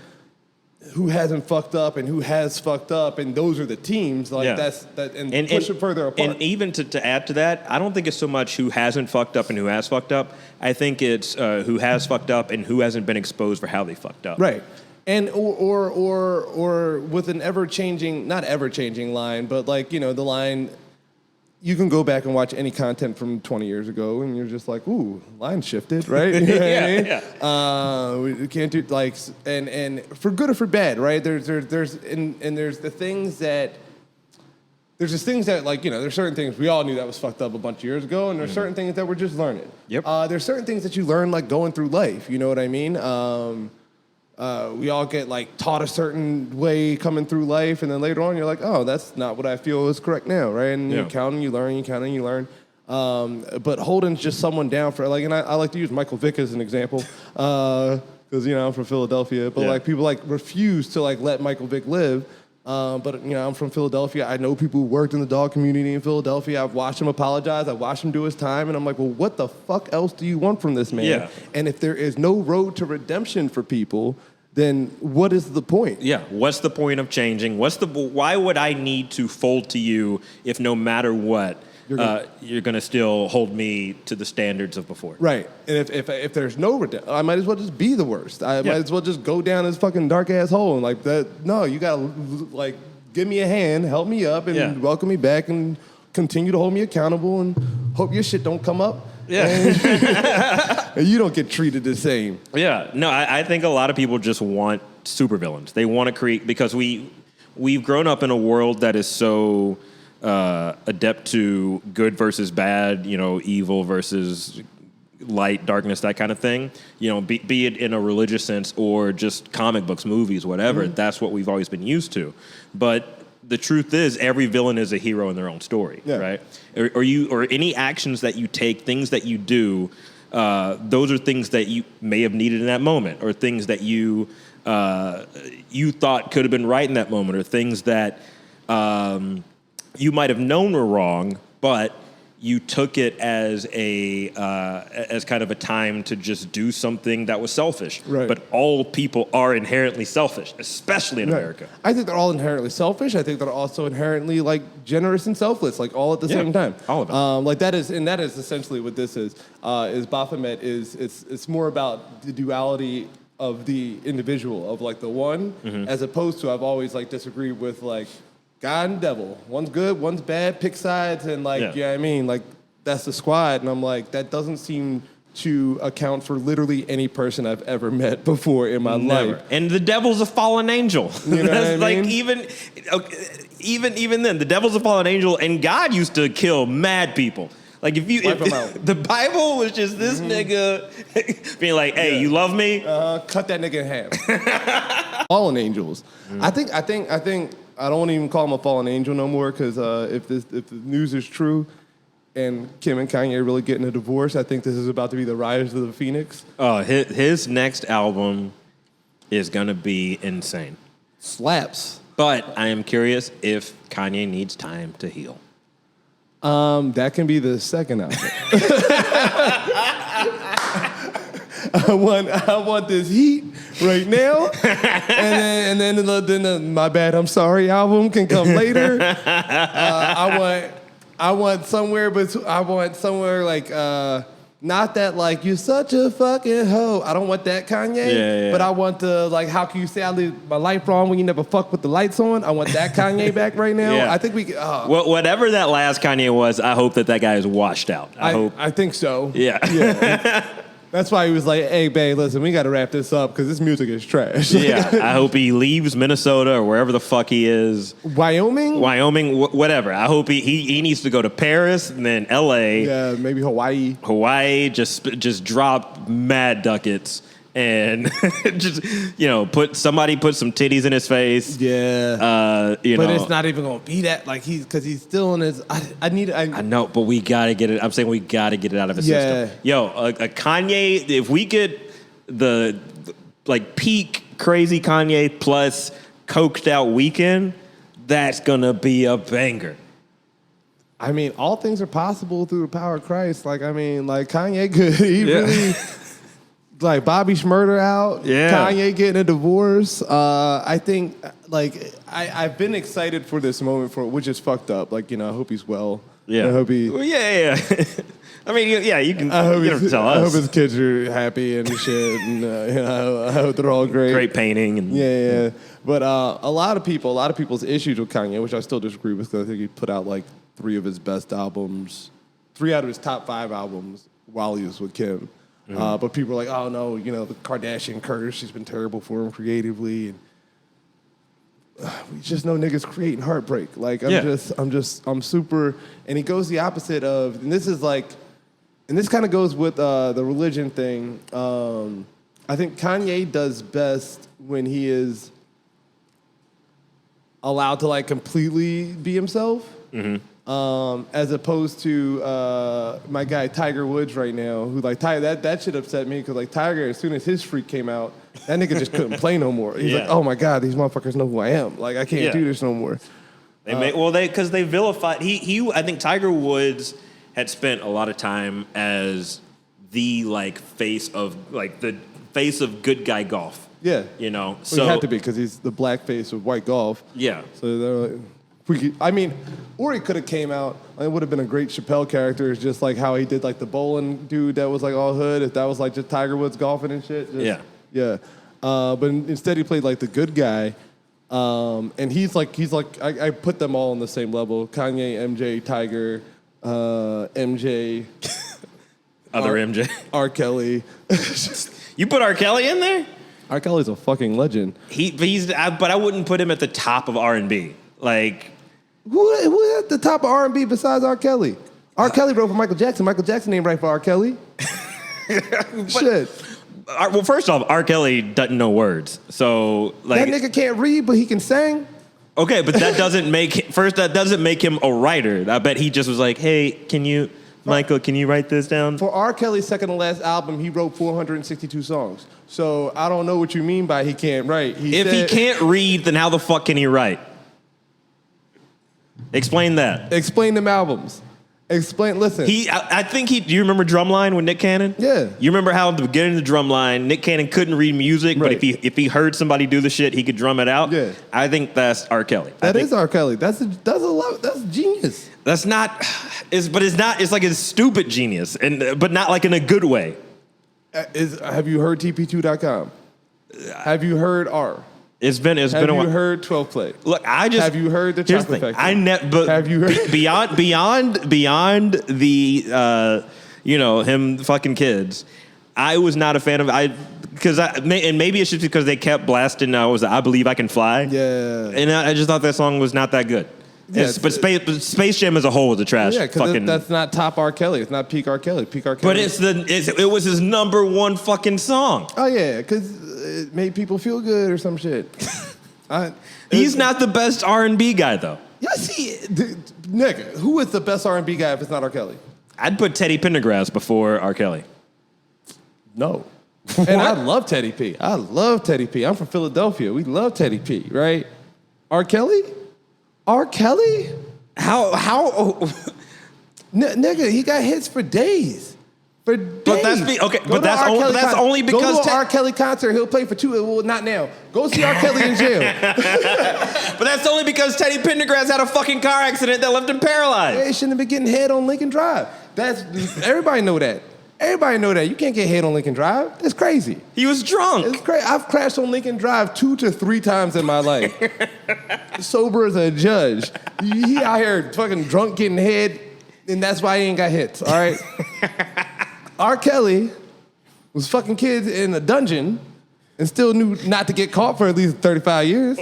who hasn't fucked up and who has fucked up, and those are the teams like and push it further apart. And even to add to that, I don't think it's so much who hasn't fucked up and who has fucked up. I think it's who has fucked up and who hasn't been exposed for how they fucked up. Right. And or with an not ever changing line, but like, you know, the line. You can go back and watch any content from 20 years ago, and you're just like, "Ooh, line shifted," right? You know what I mean? We can't do like, and for good or for bad, right? There's the things that like, you know, there's certain things we all knew that was fucked up a bunch of years ago, and there's certain things that we're just learning. Yep. There's certain things that you learn like going through life. You know what I mean? We all get like taught a certain way coming through life, and then later on you're like, oh, that's not what I feel is correct now, right? And you count and you learn, you count and you learn. But holding just someone down for like, and I like to use Michael Vick as an example, because, you know, I'm from Philadelphia, but like people like refuse to like let Michael Vick live. But, you know, I'm from Philadelphia. I know people who worked in the dog community in Philadelphia. I've watched him apologize. I've watched him do his time. And I'm like, well, what the fuck else do you want from this man? Yeah. And if there is no road to redemption for people, then what is the point? Yeah. What's the point of changing? Why would I need to fold to you if no matter what, you're going to still hold me to the standards of before? Right. And if there's no redemption, I might as well just be the worst. I might as well just go down this fucking dark ass hole and like that. No, you gotta like give me a hand, help me up, and welcome me back, and continue to hold me accountable, and hope your shit don't come up. Yeah. And you don't get treated the same. Yeah. No, I think a lot of people just want supervillains. They want to create, because we've grown up in a world that is so adept to good versus bad, you know, evil versus light, darkness, that kind of thing. You know, be it in a religious sense or just comic books, movies, whatever. That's what we've always been used to. But the truth is, every villain is a hero in their own story, right? Or any actions that you take, things that you do, those are things that you may have needed in that moment, or things that you thought could have been right in that moment, or things that you might have known were wrong, but you took it as as kind of a time to just do something that was selfish. Right. But all people are inherently selfish, especially in America. I think they're all inherently selfish. I think they're also inherently like generous and selfless, like all at the same time. All of it. Like that is essentially what this is. Baphomet it's more about the duality of the individual, of like the one, as opposed to, I've always like disagreed with like God and devil. One's good, one's bad, pick sides, and like, you know what I mean? Like, that's the squad. And I'm like, that doesn't seem to account for literally any person I've ever met before in my life. And the devil's a fallen angel. You know what I mean? Even then, the devil's a fallen angel, and God used to kill mad people. Like if the Bible was just this nigga being like, "Hey, you love me? Cut that nigga in half." Fallen angels. I think I don't even call him a fallen angel no more, because if the news is true, and Kim and Kanye are really getting a divorce, I think this is about to be the rise of the Phoenix. His next album is gonna be insane. Slaps. But I am curious if Kanye needs time to heal. That can be the second album. I want this heat right now, and then the My Bad, I'm Sorry album can come later. I want somewhere like not that like you're such a fucking hoe. I don't want that Kanye. But I want the like, how can you say I live my life wrong when you never fuck with the lights on? I want that Kanye back right now. I think we well, whatever that last Kanye was, I hope that guy is washed out. I think so. Yeah. That's why he was like, hey, babe, listen, we got to wrap this up because this music is trash. I hope he leaves Minnesota or wherever the fuck he is. Wyoming, whatever. I hope he needs to go to Paris and then L.A. Yeah, maybe Hawaii. Just drop mad ducats and just put some titties in his face. Yeah. But it's not even gonna be that because he's still in his. I know, but we gotta get it. I'm saying we gotta get it out of his system. Yo, a Kanye. If we get the peak crazy Kanye plus coked out Weekend, that's gonna be a banger. I mean, all things are possible through the power of Christ. Kanye could really, Bobby Shmurda out. Yeah. Kanye getting a divorce. I think, I've been excited for this moment which is fucked up. I hope he's well. Yeah. I hope he. Well, yeah. I mean, yeah, you can. I hope tell us. I hope his kids are happy and shit, and I hope they're all great. Great painting and yeah. But a lot of people's issues with Kanye, which I still disagree with, because I think he put out 3 of his best albums, 3 out of his top 5 albums while he was with Kim. Mm-hmm. But people are like, oh no, the Kardashian curse, she's been terrible for him creatively, and we just know niggas creating heartbreak. I'm super, and he goes the opposite of, and this is and this kind of goes with the religion thing. I think Kanye does best when he is allowed to completely be himself. Mm-hmm. As opposed to my guy Tiger Woods right now, who that shit upset me because Tiger, as soon as his Freak came out, that nigga just couldn't play no more. He's oh my God, these motherfuckers know who I am. I can't do this no more. Because they vilified. I think Tiger Woods had spent a lot of time as the face of the face of good guy golf. Yeah, so he had to be because he's the black face of white golf. Yeah, so they're or he could have came out. It would have been a great Chappelle character. It's just how he did the bowling dude that was all hood. If that was just Tiger Woods golfing and shit. Yeah. But instead he played the good guy. And he's I put them all on the same level. Kanye, MJ, Tiger, MJ, other MJ, R. Kelly. You put R. Kelly in there? R. Kelly's a fucking legend. But I wouldn't put him at the top of R&B. Who at the top of R&B besides R. Kelly? R. Kelly wrote for Michael Jackson. Michael Jackson ain't right for R. Kelly. Shit. Well, first off, R. Kelly doesn't know words, so that nigga can't read, but he can sing. Okay, but that doesn't make him a writer. I bet he just was hey, Michael, can you write this down? For R. Kelly's second to last album, he wrote 462 songs. So I don't know what you mean by he can't write. If he can't read, then how the fuck can he write? Explain that. Explain them albums. Listen. I think do you remember Drumline with Nick Cannon? Yeah. You remember how at the beginning of the Drumline, Nick Cannon couldn't read music, right. But if he heard somebody do the shit, he could drum it out? Yeah. I think that's R. Kelly. That is R. Kelly. That's genius. That's not, it's stupid genius, but not in a good way. Have you heard TP2.com? Have you heard R? It's been a while. Have you heard 12 Play? Look, have you heard the Chocolate Factory? But have you heard beyond the him fucking kids? I was not a fan of and maybe it's just because they kept blasting. I Believe I Can Fly. Yeah, and I just thought that song was not that good. Yeah, but Space Jam as a whole was a trash. Yeah, because that's not top R. Kelly. It's not peak R. Kelly. Peak R. Kelly. But it was his number one fucking song. Oh yeah, because it made people feel good or some shit. He's not the best R&B guy though. Yes, nigga. Who is the best R&B guy if it's not R. Kelly? I'd put Teddy Pendergrass before R. Kelly. No. And I love Teddy P. I'm from Philadelphia. We love Teddy P. Right? R. Kelly? R. Kelly? How? Nigga, he got hits for days. For days. But that's only because go to an R. Kelly concert. He'll play for 2. Well, not now. Go see R. Kelly in jail. But that's only because Teddy Pendergrass had a fucking car accident that left him paralyzed. Yeah, he shouldn't have been getting head on Lincoln Drive. Everybody know that. Everybody know that. You can't get head on Lincoln Drive. That's crazy. He was drunk. It's crazy. I've crashed on Lincoln Drive 2 to 3 times in my life. Sober as a judge. He out here fucking drunk getting head, and that's why he ain't got hits, all right? R. Kelly was fucking kids in a dungeon and still knew not to get caught for at least 35 years.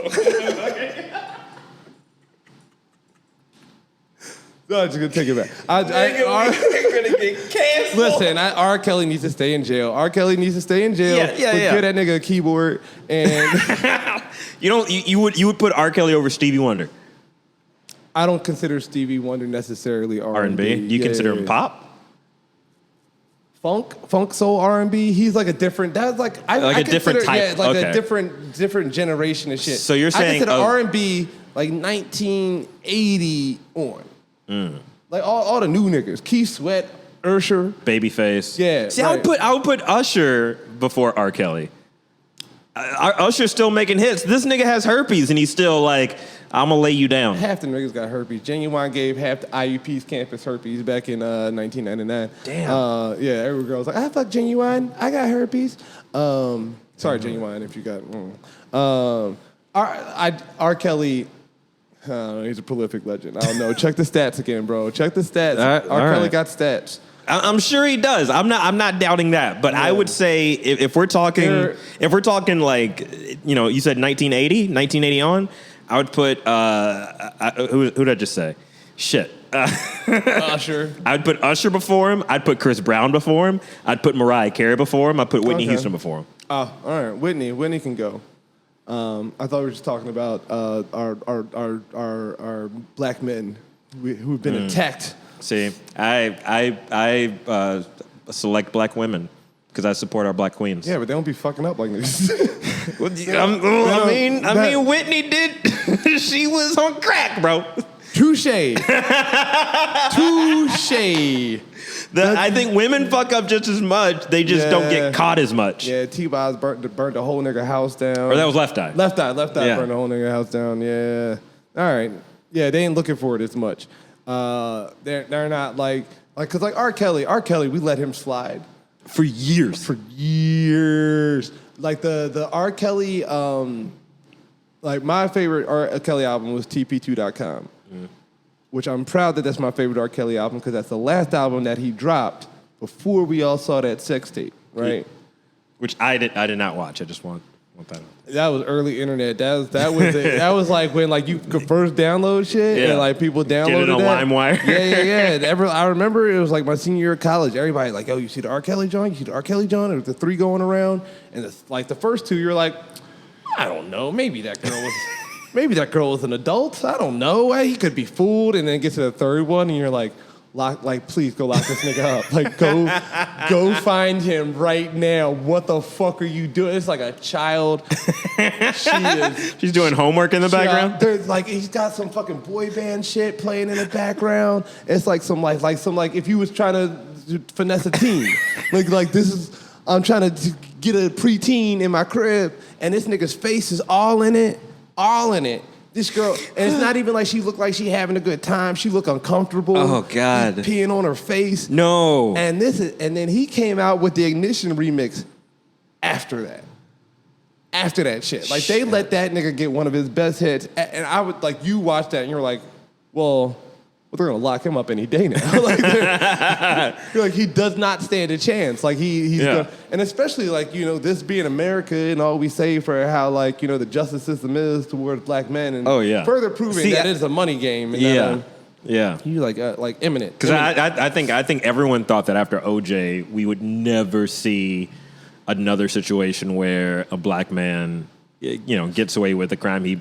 No, I'm just gonna take it back. We're gonna get canceled. Listen, R. Kelly needs to stay in jail. R. Kelly needs to stay in jail. Yeah. Give that nigga a keyboard and You would put R. Kelly over Stevie Wonder. I don't consider Stevie Wonder necessarily R&B. R&B. Do you consider him pop? Funk soul R&B. He's like a different. That's like a different type. Yeah, like okay. a different generation of shit. So you're saying I consider R&B like 1980 on. Like all the new niggas, Keith Sweat, Usher, Babyface. Yeah. See, right. I would put Usher before R. Kelly. Usher's still making hits. This nigga has herpes, and he's still like, I'm gonna lay you down. Half the niggas got herpes. Genuine gave half the IUP's campus herpes back in 1999. Damn. Yeah, every girl was like, I fuck Genuine. I got herpes. Sorry, Genuine, if you got. R. Kelly. He's a prolific legend. I don't know. Check the stats again, bro. Check the stats. R. Kelly got stats. I'm sure he does. I'm not doubting that. But I would say if we're talking like, you said 1980 on, I would put who did I just say? Shit. Usher. I'd put Usher before him. I'd put Chris Brown before him. I'd put Mariah Carey before him. I'd put Whitney Houston before him. Oh, all right. Whitney can go. I thought we were just talking about our black men who've been attacked. See, I select black women because I support our black queens. Yeah, but they don't be fucking up like this. I mean, Whitney did. She was on crack, bro. Touche. I think women fuck up just as much. They just don't get caught as much. Yeah, T-Boz burnt the whole nigga house down. Or that was Left Eye. Left Eye burnt the whole nigga house down. Yeah. All right. Yeah, they ain't looking for it as much. They're not like because like R. Kelly, we let him slide For years. Like the R. Kelly, like my favorite R. Kelly album was TP2.com. Which I'm proud that that's my favorite R. Kelly album because that's the last album that he dropped before we all saw that sex tape, right? Which I did not watch. I just want that. That was early internet. That was it. That was like when like you could first download shit and like people downloaded Get it on that. LimeWire. Yeah. I remember it was like my senior year of college. Everybody like, yo, you see the R. Kelly joint? You see the R. Kelly joint? There was the 3 going around, and the first 2, you're like, I don't know, maybe that girl was an adult. I don't know. He could be fooled. And then get to the 3rd one, and you're like, please go lock this nigga up. Like, go find him right now. What the fuck are you doing? It's like a child. She's doing homework in the background. There's like he's got some fucking boy band shit playing in the background. It's like some if you was trying to finesse a teen. like this is I'm trying to get a preteen in my crib, and this nigga's face is all in it. This girl, and it's not even like she looked like she having a good time. She looked uncomfortable. Oh God, he's peeing on her face. No. And then he came out with the Ignition remix after that shit. Like they let that nigga get one of his best hits, and I would like you watch that and you're like, well, they're gonna lock him up any day now. You're like he does not stand a chance. Like he's gonna, and especially like this being America and all we say for how like the justice system is towards black men and further proving that it's a money game. And you like imminent. Because I think everyone thought that after OJ we would never see another situation where a black man gets away with a crime he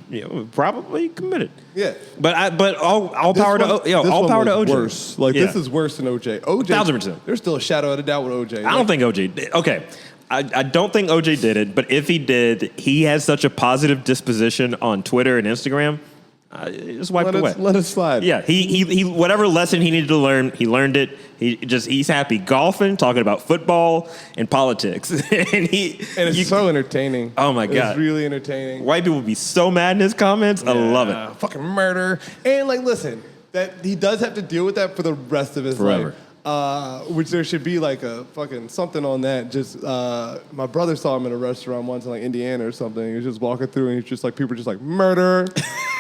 probably committed. Yeah, but all power to OJ. Worse. Like this is worse than OJ. 1,000%. There's still a shadow of a doubt with OJ. I don't think OJ did. Okay, I don't think OJ did it. But if he did, he has such a positive disposition on Twitter and Instagram. Just wiped away. Let it slide. Yeah, he whatever lesson he needed to learn, he learned it. He's happy golfing, talking about football and politics, and it's so entertaining. Oh my God, it's really entertaining. White people be so mad in his comments. I love it. Fucking murder. And like, listen, that he does have to deal with that for the rest of his life. Which there should be like a fucking something on that. Just my brother saw him in a restaurant once in like Indiana or something. He was just walking through and he's just like people were just like murder,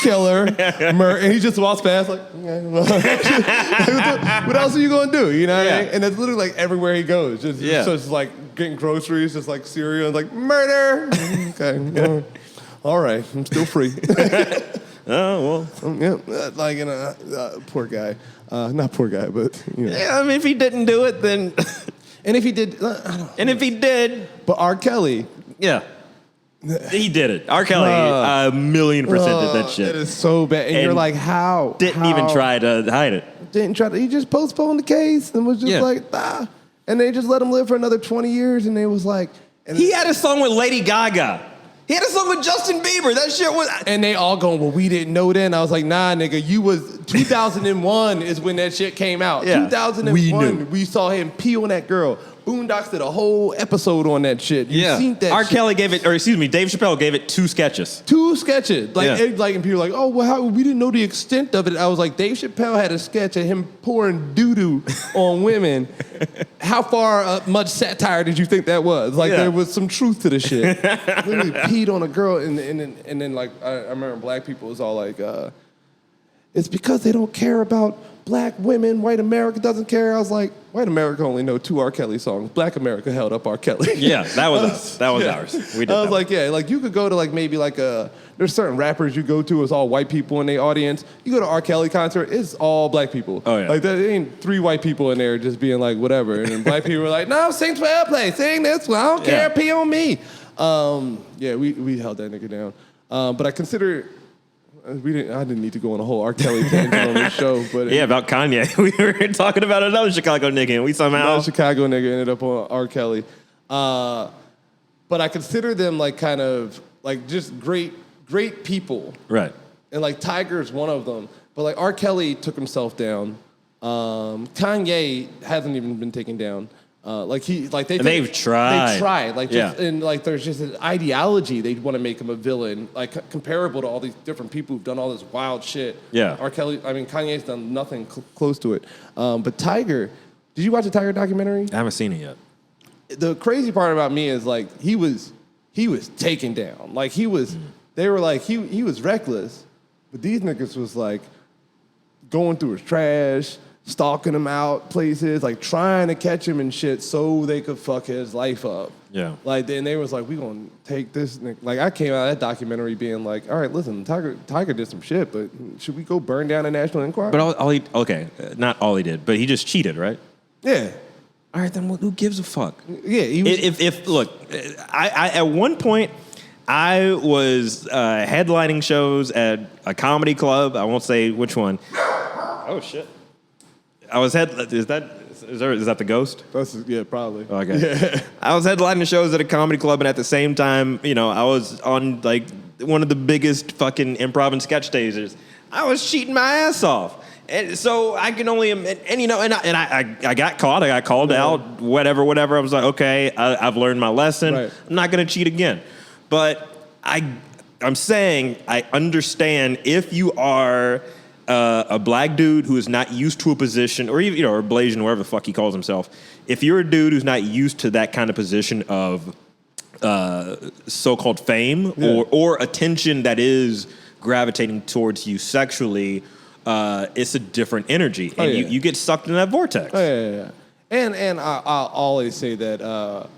killer, murder, and he just walks past like, what else are you gonna do? You know what I mean? And it's literally like everywhere he goes. Just like getting groceries, just like cereal, and like murder. Okay, all right, I'm still free. Oh, well. Yeah, like, poor guy. Not poor guy, but, you know. Yeah, I mean, if he didn't do it, then... And if he did... and if he did... But R. Kelly... Yeah. He did it. R. Kelly, 1,000,000% did that shit. It is so bad. And you're like, how? Didn't even try to hide it. Didn't try to... He just postponed the case and was just like, ah. And they just let him live for another 20 years, and they was like... And he had a song with Lady Gaga. He had a song with Justin Bieber. That shit was... And they all going, well, we didn't know then. I was like, nah, nigga, you was... 2001 is when that shit came out. Yeah, 2001, we saw him pee on that girl. Boondocks did a whole episode on that shit. You seen that R. shit. Kelly gave it... Or excuse me, Dave Chappelle gave it 2 sketches. 2 sketches. Like, and people were like, oh, well, how, we didn't know the extent of it. I was like, Dave Chappelle had a sketch of him pouring doo-doo on women. How far much satire did you think that was? Like, there was some truth to the shit. Literally peed on a girl, and then like, I remember black people was all like, it's because they don't care about black women. White America doesn't care. I was like, white America only know 2 R. Kelly songs. Black America held up R. Kelly. Yeah, that was us. That was ours. We did. I was like, like you could go to like maybe like there's certain rappers you go to, it's all white people in their audience. You go to R. Kelly concert, it's all black people. Oh yeah. Like there ain't 3 white people in there just being like whatever, and then black people were like, no, sing for airplay, sing this one. I don't care, pee on me. We held that nigga down. But I consider. I didn't need to go on a whole R. Kelly tangent on this show, but about Kanye. We were talking about another Chicago nigga, and we somehow another Chicago nigga ended up on R. Kelly. But I consider them like kind of like just great people, right? And like Tiger's one of them. But like R. Kelly took himself down. Kanye hasn't even been taken down. They've tried. They tried. Like and like there's just an ideology they want to make him a villain, like comparable to all these different people who've done all this wild shit. Yeah. R. Kelly. I mean, Kanye's done nothing close to it. But Tiger, did you watch the Tiger documentary? I haven't seen it yet. The crazy part about me is like he was taken down. Like he was. They were like he was reckless, but these niggas was like going through his trash, stalking him out places, like trying to catch him and shit so they could fuck his life up. Yeah. Like then they was like, we gonna take this nigga. Like I came out of that documentary being like, all right, listen, Tiger did some shit, but should we go burn down a National Enquirer? But not all he did, but he just cheated, right? Yeah. All right, then who gives a fuck? Yeah. He was, if look, I at one point I was headlining shows at a comedy club. I won't say which one. Oh shit. I was is that the ghost? Yeah, probably. Oh, okay. Yeah. I was headlining shows at a comedy club, and at the same time, I was on like one of the biggest fucking improv and sketch stages. I was cheating my ass off, and so I can only I got caught. I got called out. Whatever. I was like, okay, I've learned my lesson. Right. I'm not gonna cheat again. But I'm saying I understand if you are a black dude who is not used to a position, or even or Blasian, whatever the fuck he calls himself. If you're a dude who's not used to that kind of position of so-called fame or attention that is gravitating towards you sexually, it's a different energy, and you get sucked in that vortex. Oh, yeah. And I'll always say that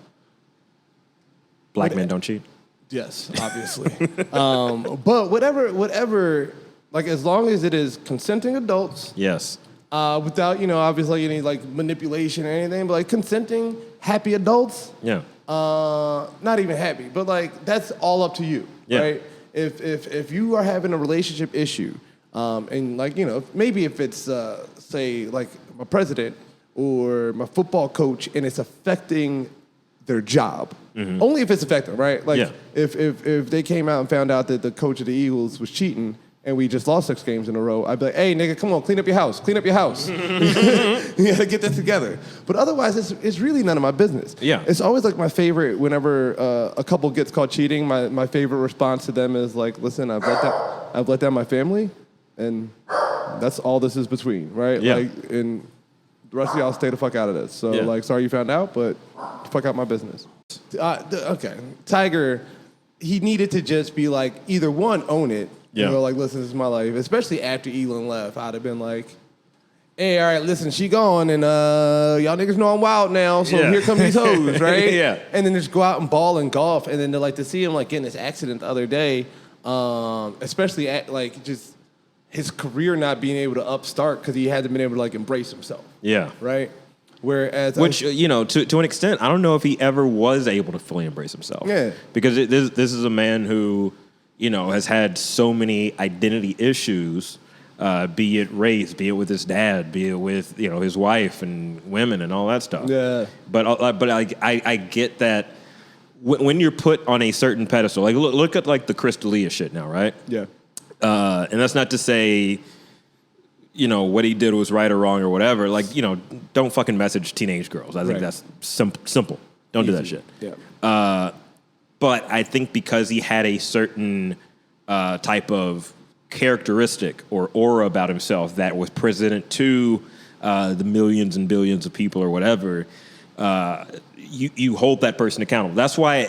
black men don't cheat. Yes, obviously. But whatever. Like, as long as it is consenting adults. Yes. Without, obviously any, like, manipulation or anything. But, like, consenting, happy adults. Yeah. Not even happy. But, like, that's all up to you. Yeah. Right? If you are having a relationship issue, and, like, maybe if it's, say, like, my president or my football coach, and it's affecting their job. Mm-hmm. Only if it's affecting, right? Like, if they came out and found out that the coach of the Eagles was cheating, and we just lost 6 games in a row, I'd be like, hey, nigga, come on, clean up your house. You gotta get this together. But otherwise, it's really none of my business. Yeah. It's always like my favorite, whenever a couple gets caught cheating, my favorite response to them is like, listen, I've let down my family, and that's all this is between, right? Yeah. Like, and the rest of y'all stay the fuck out of this. So, like, sorry you found out, but fuck out my business. Okay. Tiger, he needed to just be like, either one, own it. Yeah. Like, listen, this is my life. Especially after Elon left, I'd have been like, hey, all right, listen, she gone, and y'all niggas know I'm wild now, so here come these hoes, right? Yeah. And then just go out and ball and golf, and then to see him like get in this accident the other day, especially at like just his career not being able to upstart because he hasn't been able to like embrace himself. Yeah. Right. Whereas, which to an extent, I don't know if he ever was able to fully embrace himself. Yeah. Because this is a man who has had so many identity issues. Be it race, be it with his dad, be it with his wife and women and all that stuff. Yeah. But I get that when you're put on a certain pedestal, like look at like the Crystalia shit now, right? Yeah. And that's not to say what he did was right or wrong or whatever. Like don't fucking message teenage girls. I think that's simple. Don't do that shit. Yeah. But I think because he had a certain type of characteristic or aura about himself that was presented to the millions and billions of people or whatever, you hold that person accountable. That's why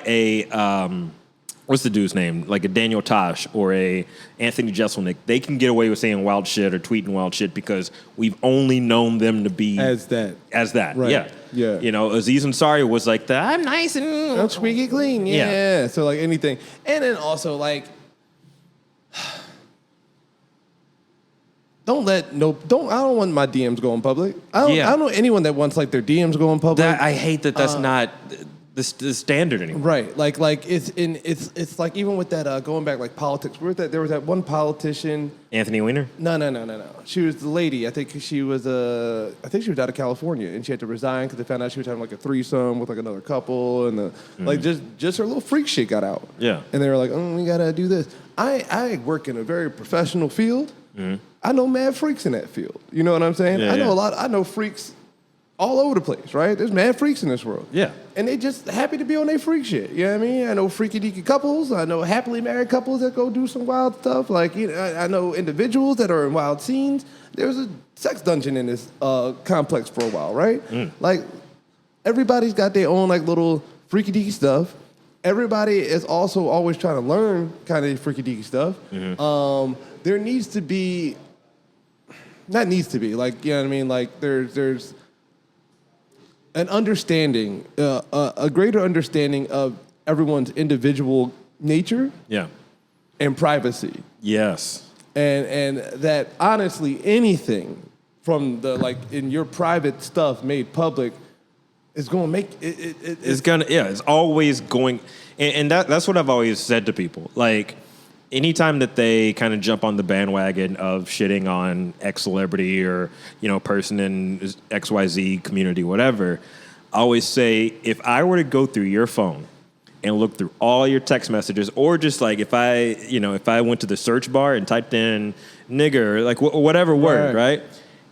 what's the dude's name? Like a Daniel Tosh or a Anthony Jeselnik, they can get away with saying wild shit or tweeting wild shit because we've only known them to be As that. Right. Yeah. Aziz Ansari was like the I'm nice and I'm squeaky clean. Yeah. So like anything, and then also like. I don't want my DMs going public. I don't know anyone that wants like their DMs going public. I hate that that's not the standard anymore. Right. Like it's like even with that going back like politics. There was that one politician. Anthony Weiner? No. She was the lady. I think she was out of California and she had to resign because they found out she was having like a threesome with like another couple and like just her little freak shit got out. Yeah. And they were like, we gotta do this. I work in a very professional field. Mm-hmm. I know mad freaks in that field. You know what I'm saying? Yeah, I know freaks all over the place, right? There's mad freaks in this world. Yeah. And they just happy to be on their freak shit. You know what I mean? I know freaky deaky couples. I know happily married couples that go do some wild stuff. Like, I know individuals that are in wild scenes. There was a sex dungeon in this complex for a while, right? Like, everybody's got their own like little freaky deaky stuff. Everybody is also always trying to learn kind of freaky deaky stuff. There needs to be, not needs to be, like, you know what I mean? Like, there's an understanding, a greater understanding of everyone's individual nature and privacy. Yes. And that, honestly, anything from the, like, in your private stuff made public is going to make it's always going, and that's what I've always said to people. Like, anytime that they kind of jump on the bandwagon of shitting on X celebrity or person in XYZ community, whatever, I always say, if I were to go through your phone and look through all your text messages, or just like if I went to the search bar and typed in nigger, like whatever word, right?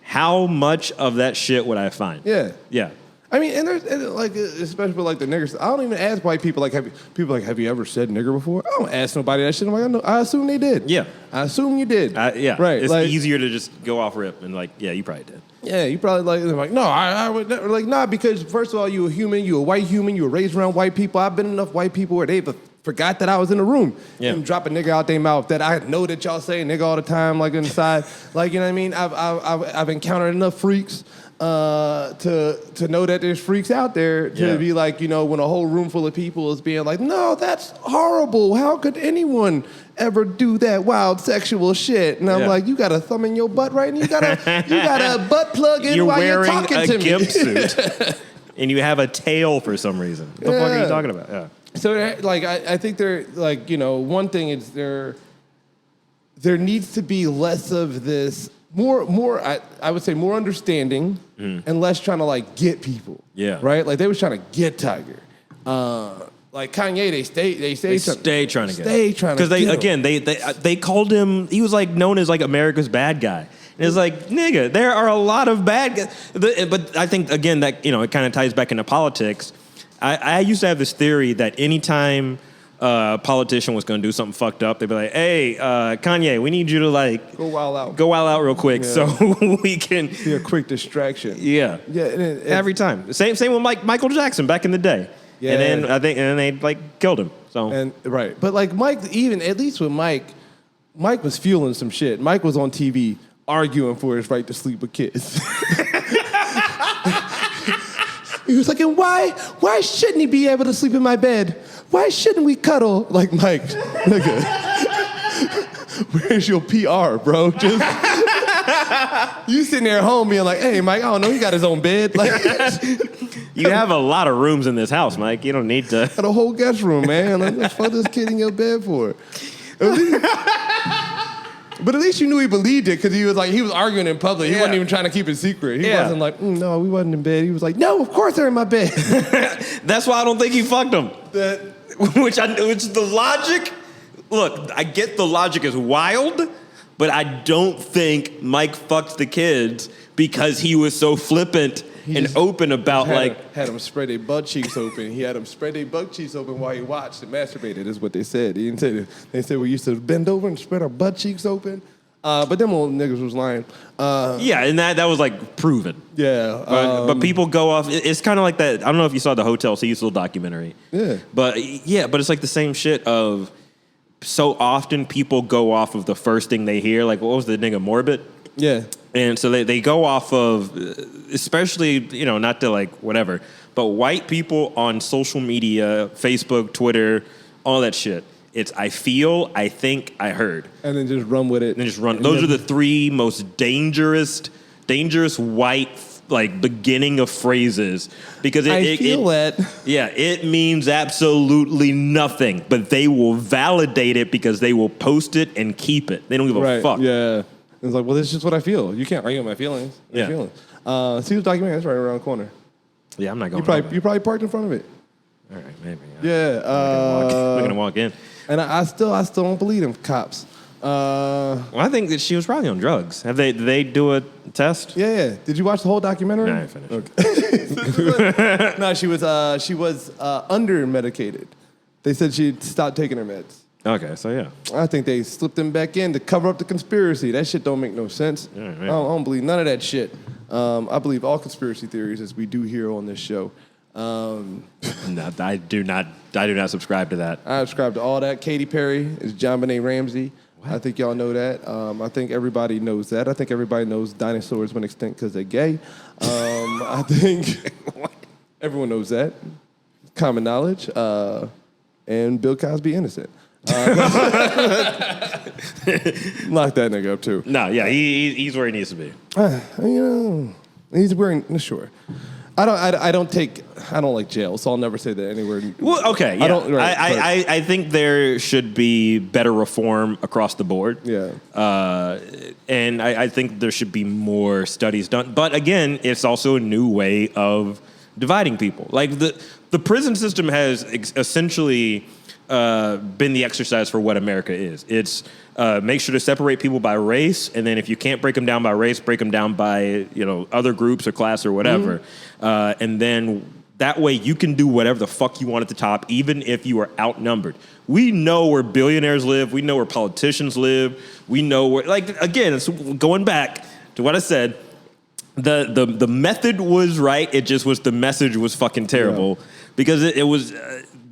How much of that shit would I find? Yeah. I mean, and like, especially with like the niggers, I don't even ask white people, like, have you ever said nigger before? I don't ask nobody that shit. I'm like, I assume they did. Yeah. I assume you did. Yeah. Right. It's like, easier to just go off rip and like, yeah, you probably did. Yeah, you probably like, no, I would never, like, nah, because first of all, you a human, you a white human, you were raised around white people. I've been enough white people where they forgot that I was in the room. Yeah. And drop a nigga out their mouth that I know that y'all say nigga all the time, like inside. Like, you know what I mean? I've encountered enough freaks to know that there's freaks out there to be like, when a whole room full of people is being like, no, that's horrible. How could anyone ever do that wild sexual shit? And I'm like, you got a thumb in your butt right now? You got a butt plug in while you're talking to me. You're wearing a gimp suit and you have a tail for some reason. What the fuck are you talking about? Yeah. So, like, I think there, like, one thing is there needs to be less of this, more. I would say more understanding and less trying to like get people. Yeah. Right. Like they was trying to get Tiger. Like Kanye, they stay trying to because they called him. He was like known as like America's bad guy. And it's like, nigga, there are a lot of bad guys. But I think again that it kind of ties back into politics. I used to have this theory that anytime a politician was going to do something fucked up, they'd be like, hey, Kanye, we need you to like go wild out real quick so we can be a quick distraction. Yeah. Every time. Same with Michael Jackson back in the day. Yeah. And then they like killed him. So right. But like Mike, even at least with Mike was fueling some shit. Mike was on TV arguing for his right to sleep with kids. He was like, and why shouldn't he be able to sleep in my bed? Why shouldn't we cuddle? Like, Mike, nigga. Where's your PR, bro? Just you sitting there at home being like, hey, Mike, I don't know, he got his own bed. Like, You have a lot of rooms in this house, Mike. You don't need to. got a whole guest room, man. Like, what the fuck this kid in your bed for? But at least you knew he believed it, because he was arguing in public. He wasn't even trying to keep it secret. He wasn't like, no, we wasn't in bed. He was like, no, of course they're in my bed. That's why I don't think he fucked him. Which the logic. Look, I get the logic is wild, but I don't think Mike fucked the kids because he was so flippant and open about had them spread their butt cheeks open. He had them spread their butt cheeks open while he watched and masturbated. Is what they said. He didn't say that. They said we used to bend over and spread our butt cheeks open. But them old niggas was lying. Yeah, and that was like proven. Yeah, but people go off. It's kind of like that. I don't know if you saw the Hotel Cecil documentary. Yeah, but it's like the same shit of. So often people go off of the first thing they hear. Like, what was the nigga, Morbid? Yeah. And so they go off of, especially, not to like whatever, but white people on social media, Facebook, Twitter, all that shit. It's I feel, I think, I heard. And then just run with it. And then just run. Those are the three most dangerous white beginning of phrases, because I feel that. Yeah, it means absolutely nothing, but they will validate it because they will post it and keep it. They don't give a fuck. Yeah, it's like, well, this is just what I feel. You can't argue with my feelings. Yeah. Feelings. See the documentary? That's right around the corner. Yeah, I'm not going. You probably parked in front of it. All right, maybe. Yeah. I'm gonna walk in. And I still don't believe them cops. Well, I think that she was probably on drugs. Did they do a test? Yeah. Did you watch the whole documentary? No, I finished. Okay. No, she was under medicated. They said she stopped taking her meds. Okay, so yeah. I think they slipped them back in to cover up the conspiracy. That shit don't make no sense. Yeah, I don't believe none of that shit. I believe all conspiracy theories, as we do here on this show. No, I do not subscribe to that. I subscribe to all that. Katy Perry is John Benet Ramsey. What? I think y'all know that. I think everybody knows that. I think everybody knows dinosaurs went extinct because they're gay. I think everyone knows that. Common knowledge. And Bill Cosby innocent. Lock that nigga up too. No, yeah, he's where he needs to be. He's wearing, sure. I don't like jail, so I'll never say that anywhere. Well, okay, yeah. I think there should be better reform across the board. Yeah. And I think there should be more studies done. But again, it's also a new way of dividing people. Like the prison system has essentially been the exercise for what America is. It's make sure to separate people by race, and then if you can't break them down by race, break them down by other groups or class or whatever, and then that way you can do whatever the fuck you want at the top, even if you are outnumbered. We know where billionaires live. We know where politicians live. We know where, again, it's going back to what I said. The method was right. It just was the message was fucking terrible because it was.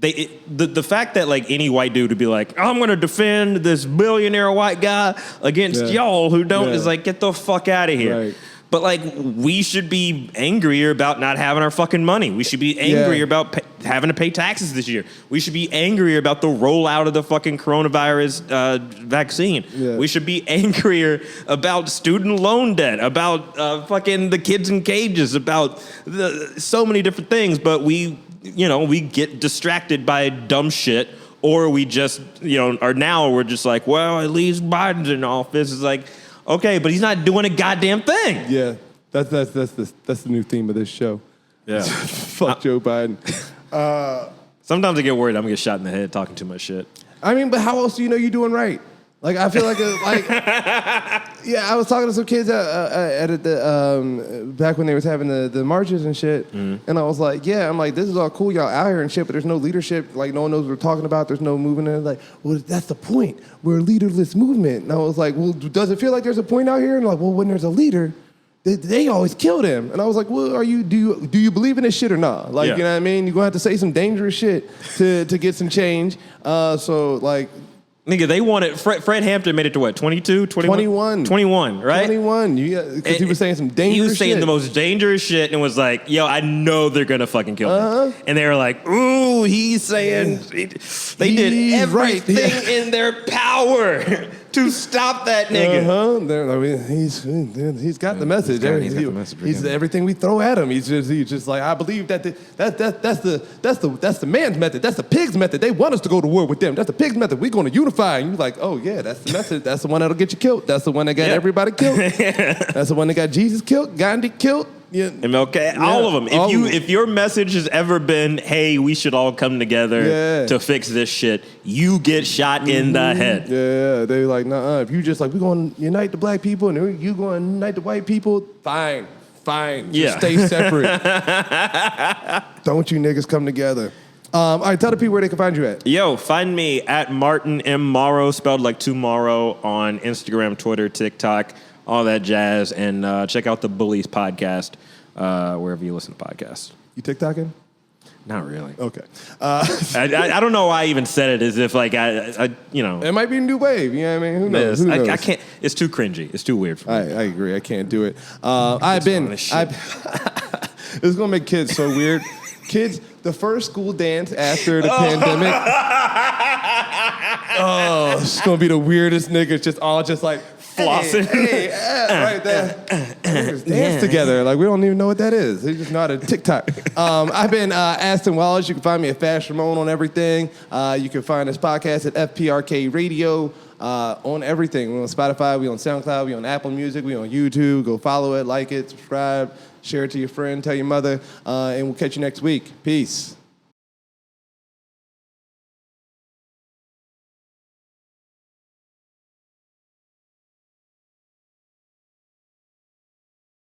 The fact that any white dude would be like, I'm gonna defend this billionaire white guy against y'all who don't is get the fuck out of here. Right. But we should be angrier about not having our fucking money. We should be angrier about having to pay taxes this year. We should be angrier about the rollout of the fucking coronavirus vaccine. Yeah. We should be angrier about student loan debt, about fucking the kids in cages, about so many different things. But we get distracted by dumb shit, or we just, we're just like, well, at least Biden's in office. It's like, okay, but he's not doing a goddamn thing. Yeah, that's the new theme of this show. Yeah. Fuck Joe Biden. Sometimes I get worried I'm gonna get shot in the head talking too much shit. I mean, but how else do you know you're doing right? I feel like I was talking to some kids at the back when they was having the marches and shit, and I was like, I'm like, this is all cool, y'all out here and shit, but there's no leadership, no one knows what we're talking about, there's no movement, and well, that's the point, we're a leaderless movement, and I was like, well, does it feel like there's a point out here? And well, when there's a leader, they always kill them, and I was like, well, do you believe in this shit or not? You know what I mean? You're gonna have to say some dangerous shit to get some change, Nigga, they wanted Fred Hampton made it to what, 22, 21? 21, right? 21. Because he was saying some dangerous shit. He was saying the most dangerous shit and was like, yo, I know they're going to fucking kill me. And they were like, ooh, he's saying they did everything in their power power to stop that nigga. I mean, he's got the message. He's got the message. He's everything we throw at him. He's just like, I believe that's the man's method. That's the pig's method. They want us to go to war with them. That's the pig's method. We're going to unify. And you're like, oh yeah, that's the message. That's the one that'll get you killed. That's the one that got everybody killed. That's the one that got Jesus killed, Gandhi killed. Yeah. MLK, all of them. If your message has ever been, hey, we should all come together to fix this shit, you get shot in the head. Yeah, they're like, nah. If you just like, we're going to unite the black people and you going to unite the white people, fine. Just stay separate. Don't you niggas come together. All right, tell the people where they can find you at. Yo, find me at Martin M. Morrow, spelled like tomorrow, on Instagram, Twitter, TikTok, all that jazz. And check out the Bullies podcast wherever you listen to podcasts. You TikToking? Not really. Okay. I don't know why I even said it as if like I you know. It might be a new wave. You know what I mean? Who knows? I can't. It's too cringy. It's too weird for me. I agree. I can't do it. It's gonna make kids so weird. Kids, the first school dance after the pandemic. Oh, it's gonna be the weirdest niggas, just like flossing. Right there. Dance together. Like, we don't even know what that is. They just know how to TikTok. I've been Aston Wallace. You can find me at Fast Ramon on everything. You can find this podcast at FPRK Radio on everything. We're on Spotify. We're on SoundCloud. We're on Apple Music. We're on YouTube. Go follow it, like it, subscribe, share it to your friend, tell your mother, and we'll catch you next week. Peace.